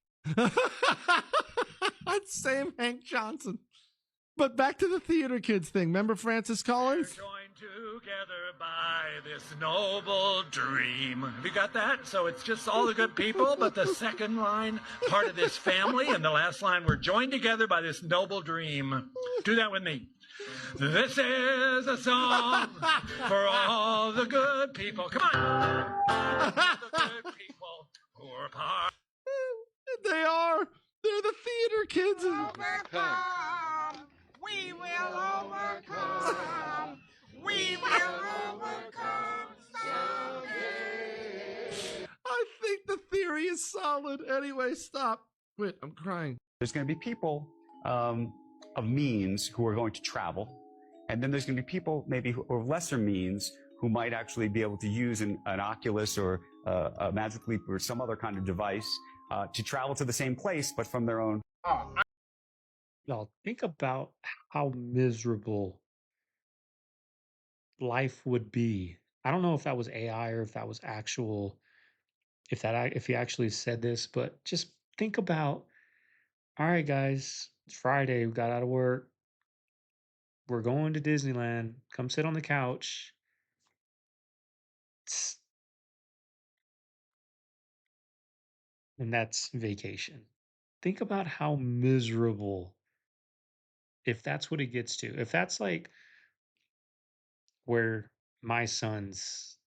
That's same Hank Johnson. But back to the theater kids thing. Remember Francis Collins? Together by this noble dream. Have you got that? So it's just all the good people, but the second line, part of this family, and the last line, we're joined together by this noble dream. Do that with me. This is a song for all the good people. Come on. All the good people who are part. They are. They're the theater kids. We will overcome. We will overcome someday. I think the theory is solid. Anyway, stop. Quit. I'm crying. There's going to be people of means who are going to travel. And then there's going to be people maybe who are lesser means who might actually be able to use an Oculus or a Magic Leap or some other kind of device to travel to the same place, but from their own. Y'all think about how miserable life would be. I don't know if that was AI or if that was actual, if he actually said this, but just think about, all right, guys, it's Friday, we got out of work. We're going to Disneyland. Come sit on the couch. And that's vacation. Think about how miserable, if that's what it gets to, if that's like where my sons,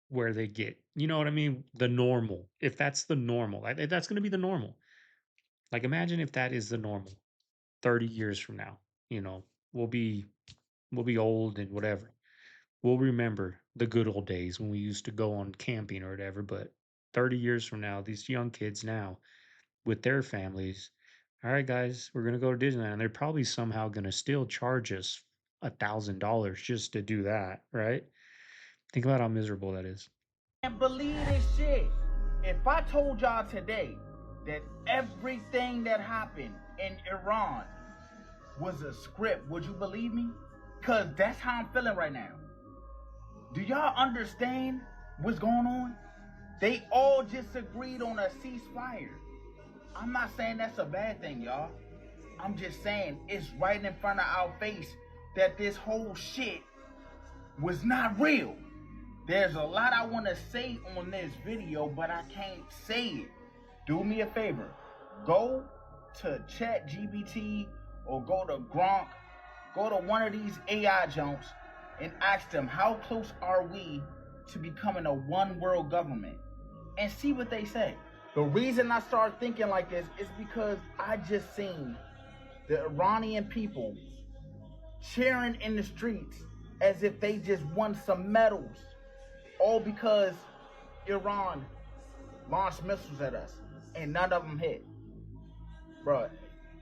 where they get, you know what I mean? The normal. If that's the normal, that's going to be the normal. Like, imagine if that is the normal 30 years from now, you know, we'll be old and whatever. We'll remember the good old days when we used to go on camping or whatever. But 30 years from now, these young kids now with their families, all right, guys, we're going to go to Disneyland. And they're probably somehow going to still charge us $1,000 just to do that, right? Think about how miserable that is. Can't believe this shit. If I told y'all today that everything that happened in Iran was a script, would you believe me? Because that's how I'm feeling right now. Do y'all understand what's going on? They all just agreed on a ceasefire. I'm not saying that's a bad thing, y'all. I'm just saying it's right in front of our face that this whole shit was not real. There's a lot I want to say on this video, but I can't say it. Do me a favor. Go to ChatGPT or go to Gronk. Go to one of these AI jumps and ask them, how close are we to becoming a one world government? And see what they say. The reason I started thinking like this is because I just seen the Iranian people cheering in the streets as if they just won some medals, all because Iran launched missiles at us and none of them hit. Bruh,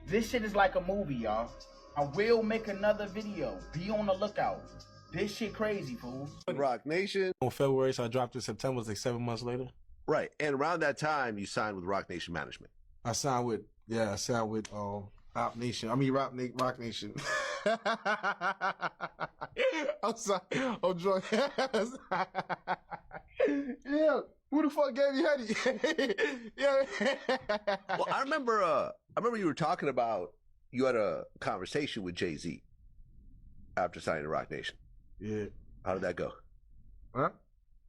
this shit is like a movie, y'all. I will make another video. Be on the lookout. This shit crazy, fool. Rock Nation. On February, so I dropped in September, it was like 7 months later. Right. And around that time, you signed with Rock Nation Management. I signed with Rock Nation. Rock Nation. I'm sorry. I'm drunk. Yeah. Who the fuck gave you Hetty? Yeah. Well, I remember you were talking about you had a conversation with Jay-Z after signing to Rock Nation. Yeah. How did that go? Huh?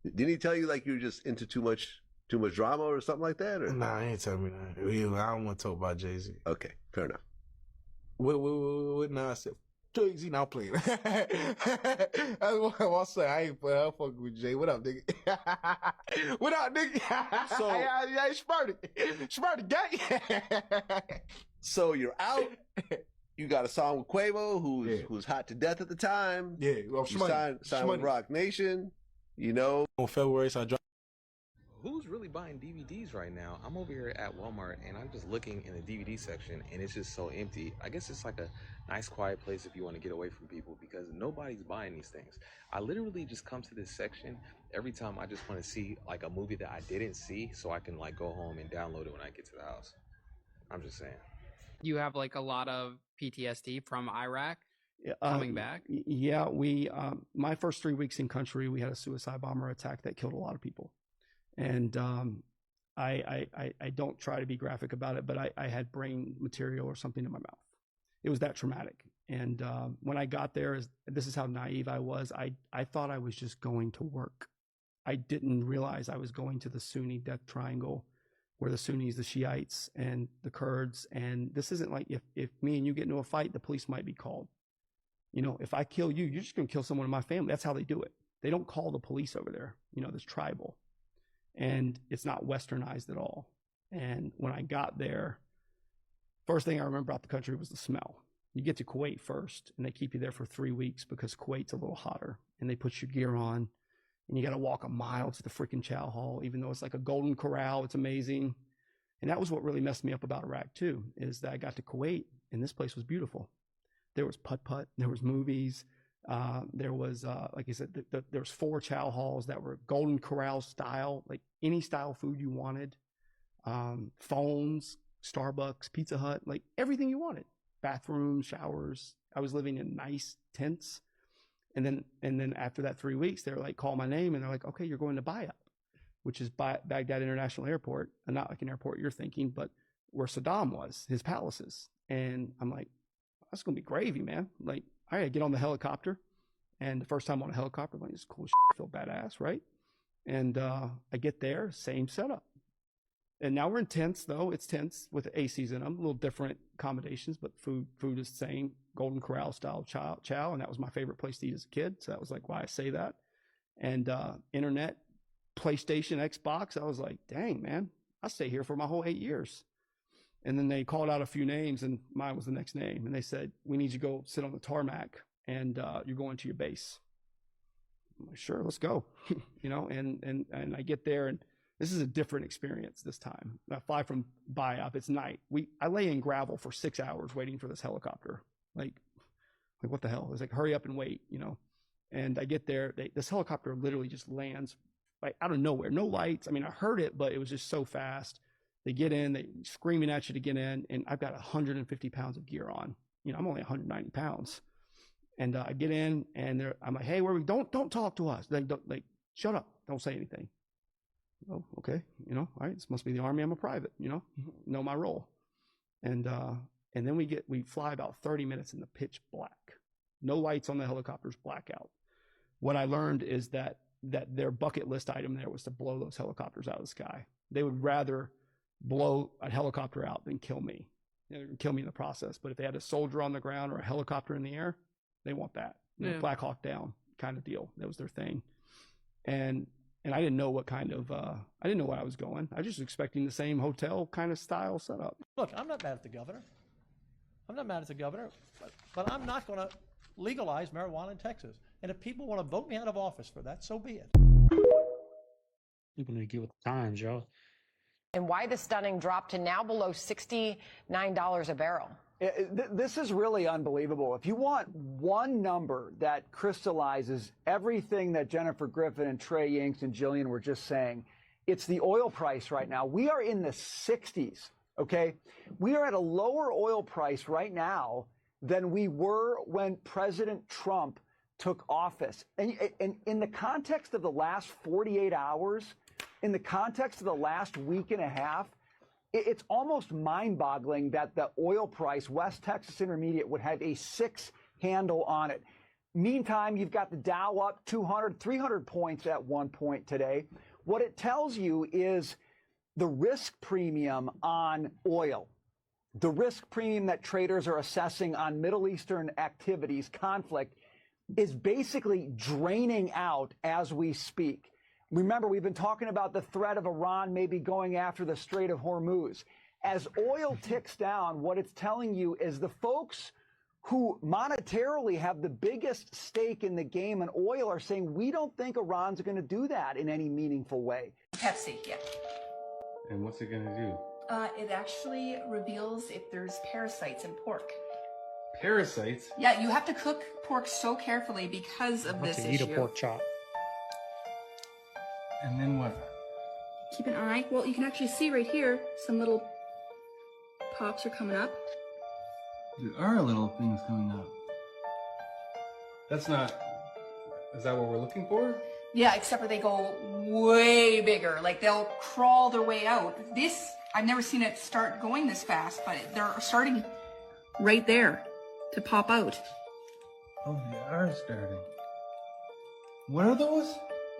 Didn't he tell you like you were just into too much drama or something like that? Or? Nah, he ain't tell me that. I don't want to talk about Jay-Z. Okay, fair enough. What? Nah, I said, Jay-Z now playing. That's what I say. I ain't playing. I'm fucking with Jay. What up, nigga? What up, nigga? So, I Spurty gang. So you're out. You got a song with Quavo, who's hot to death at the time. Yeah, well, you signed with Rock Nation. You know, on February, so I dropped. Who's really buying DVDs right now? I'm over here at Walmart and I'm just looking in the DVD section and it's just so empty. I guess it's like a nice quiet place if you want to get away from people because nobody's buying these things. I literally just come to this section every time I just want to see like a movie that I didn't see so I can like go home and download it when I get to the house. I'm just saying. You have like a lot of PTSD from Iraq coming back? Yeah, we my first 3 weeks in country, we had a suicide bomber attack that killed a lot of people. And I don't try to be graphic about it, but I had brain material or something in my mouth. It was that traumatic. And when I got there, this is how naive I was. I thought I was just going to work. I didn't realize I was going to the Sunni death triangle where the Sunnis, the Shiites, and the Kurds. And this isn't like if me and you get into a fight, the police might be called. You know, if I kill you, you're just going to kill someone in my family. That's how they do it. They don't call the police over there. You know, this tribal. And it's not westernized at all. And when I got there, first thing I remember about the country was the smell. You get to Kuwait first, and they keep you there for 3 weeks because Kuwait's a little hotter. And they put your gear on, and you got to walk a mile to the freaking chow hall, even though it's like a golden corral. It's amazing. And that was what really messed me up about Iraq too, is that I got to Kuwait, and this place was beautiful. There was putt-putt, there was movies. There was, like I said, there was 4 chow halls that were Golden Corral style, like any style food you wanted. Phones, Starbucks, Pizza Hut, like everything you wanted. Bathrooms, showers. I was living in nice tents. And then after that 3 weeks, they were like, call my name. And they're like, okay, you're going to Bayat, which is Baghdad International Airport. And not like an airport you're thinking, but where Saddam was, his palaces. And I'm like, that's going to be gravy, man. Like, all right, get on the helicopter. And the first time on a helicopter, I'm like, this is cool shit. I feel badass, right? And I get there, same setup. And now we're in tents, though. It's tents with ACs in them, a little different accommodations, but food is the same, Golden Corral style chow. And that was my favorite place to eat as a kid. So that was like why I say that. And internet, PlayStation, Xbox. I was like, dang, man, I'll stay here for my whole 8 years. And then they called out a few names, and mine was the next name. And they said, we need you to go sit on the tarmac, and you're going to your base. I'm like, sure, let's go. You know, and I get there, and this is a different experience this time. I fly from Bayat. It's night. I lay in gravel for 6 hours waiting for this helicopter. Like what the hell? It's like, hurry up and wait, you know. And I get there. This helicopter literally just lands like out of nowhere. No lights. I mean, I heard it, but it was just so fast. They get in, they screaming at you to get in, and I've got 150 pounds of gear on. You know, I'm only 190 pounds. And I get in, and I'm like, hey, where are we? Don't talk to us. Like, shut up. Don't say anything. Oh, okay. You know, all right, this must be the Army. I'm a private, you know my role. And then we fly about 30 minutes in the pitch black. No lights on the helicopters, blackout. What I learned is that their bucket list item there was to blow those helicopters out of the sky. They would rather blow a helicopter out than kill me. They're going to kill me in the process. But if they had a soldier on the ground or a helicopter in the air, they want that. You know, Black Hawk Down kind of deal. That was their thing. And I didn't know what kind of, I didn't know where I was going. I was just expecting the same hotel kind of style setup. Look, I'm not mad at the governor. I'm not mad at the governor, but I'm not going to legalize marijuana in Texas. And if people want to vote me out of office for that, so be it. People need to get with the times, y'all. And why the stunning drop to now below $69 a barrel? This is really unbelievable. If you want one number that crystallizes everything that Jennifer Griffin and Trey Yingst and Jillian were just saying, it's the oil price right now. We are in the 60s, okay? We are at a lower oil price right now than we were when President Trump took office. And in the context of the last 48 hours, in the context of the last week and a half, it's almost mind-boggling that the oil price, West Texas Intermediate, would have a 6 handle on it. Meantime, you've got the Dow up 200, 300 points at one point today. What it tells you is the risk premium on oil, the risk premium that traders are assessing on Middle Eastern activities, conflict, is basically draining out as we speak. Remember, we've been talking about the threat of Iran maybe going after the Strait of Hormuz. As oil ticks down, what it's telling you is the folks who monetarily have the biggest stake in the game in oil are saying, we don't think Iran's going to do that in any meaningful way. Pepsi, yeah. And what's it going to do? It actually reveals if there's parasites in pork. Parasites? Yeah, you have to cook pork so carefully because of this issue. Eat a pork chop. And then what? Keep an eye. Well, you can actually see right here, some little pops are coming up. There are little things coming up. That's not... Is that what we're looking for? Yeah, except for they go way bigger. Like, they'll crawl their way out. This, I've never seen it start going this fast, but they're starting right there to pop out. Oh, they are starting. What are those?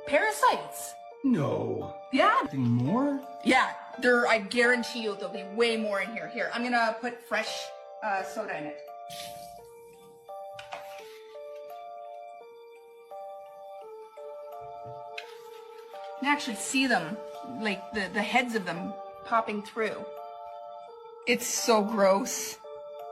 Parasites. No. Yeah. Anything more? Yeah, I guarantee you there'll be way more in here. Here, I'm gonna put fresh soda in it. You can actually see them, like the heads of them popping through. It's so gross.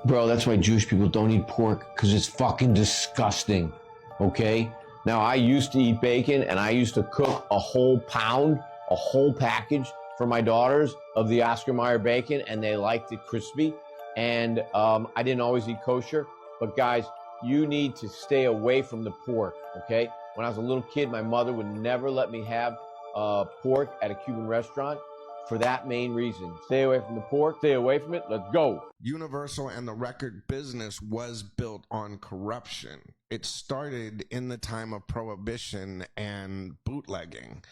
Bro, that's why Jewish people don't eat pork, because it's fucking disgusting, okay? Now, I used to eat bacon, and I used to cook a whole pound, a whole package for my daughters of the Oscar Mayer bacon, and they liked it crispy. And I didn't always eat kosher, but guys, you need to stay away from the pork, okay? When I was a little kid, my mother would never let me have pork at a Cuban restaurant for that main reason. Stay away from the pork, stay away from it, let's go. Universal and the record business was built on corruption. It started in the time of Prohibition and bootlegging.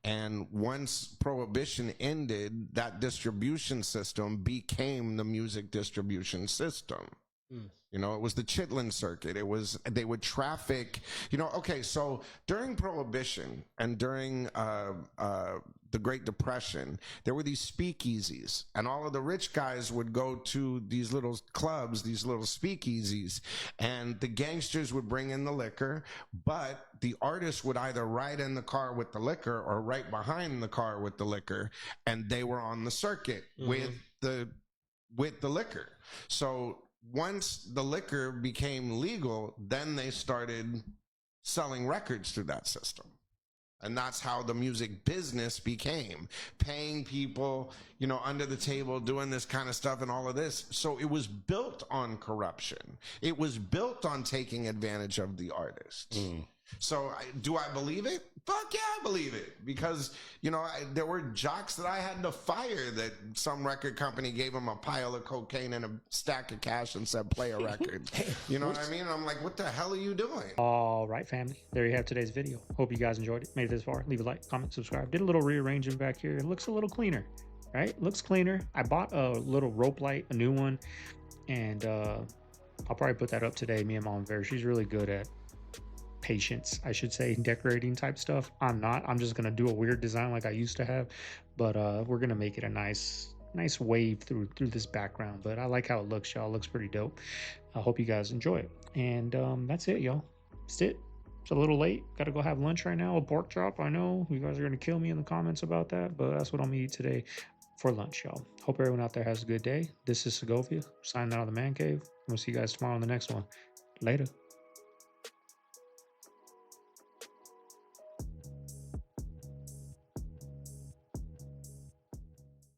And once Prohibition ended, that distribution system became the music distribution system. You know, it was the Chitlin circuit. It was, they would traffic, you know, okay, so during Prohibition and during the Great Depression, there were these speakeasies, and all of the rich guys would go to these little clubs, these little speakeasies, and the gangsters would bring in the liquor, but the artist would either ride in the car with the liquor or right behind the car with the liquor, and they were on the circuit with the liquor. So once the liquor became legal, then they started selling records through that system. And that's how the music business became, paying people, you know, under the table, doing this kind of stuff and all of this. So it was built on corruption. It was built on taking advantage of the artists. So do I believe it? Fuck yeah, I believe it. Because, you know, there were jocks that I had to fire that some record company gave them a pile of cocaine and a stack of cash and said, play a record. You know what I mean? I'm like, what the hell are you doing? All right, family. There you have today's video. Hope you guys enjoyed it. Made it this far. Leave a like, comment, subscribe. Did a little rearranging back here. It looks a little cleaner, right? Looks cleaner. I bought a little rope light, a new one. And I'll probably put that up today. Me and Mom Vera. She's really good at patience, I should say, decorating type stuff. I'm not. I'm just gonna do a weird design like I used to have, but we're gonna make it a nice wave through this background. But I like how it looks, y'all. It looks pretty dope. I hope you guys enjoy it. And that's it, y'all. That's it. It's a little late. Gotta go have lunch right now. A pork chop. I know you guys are gonna kill me in the comments about that, but that's what I'm gonna eat today for lunch, y'all. Hope everyone out there has a good day. This is Segovia signing out of the man cave. We'll see you guys tomorrow on the next one. Later.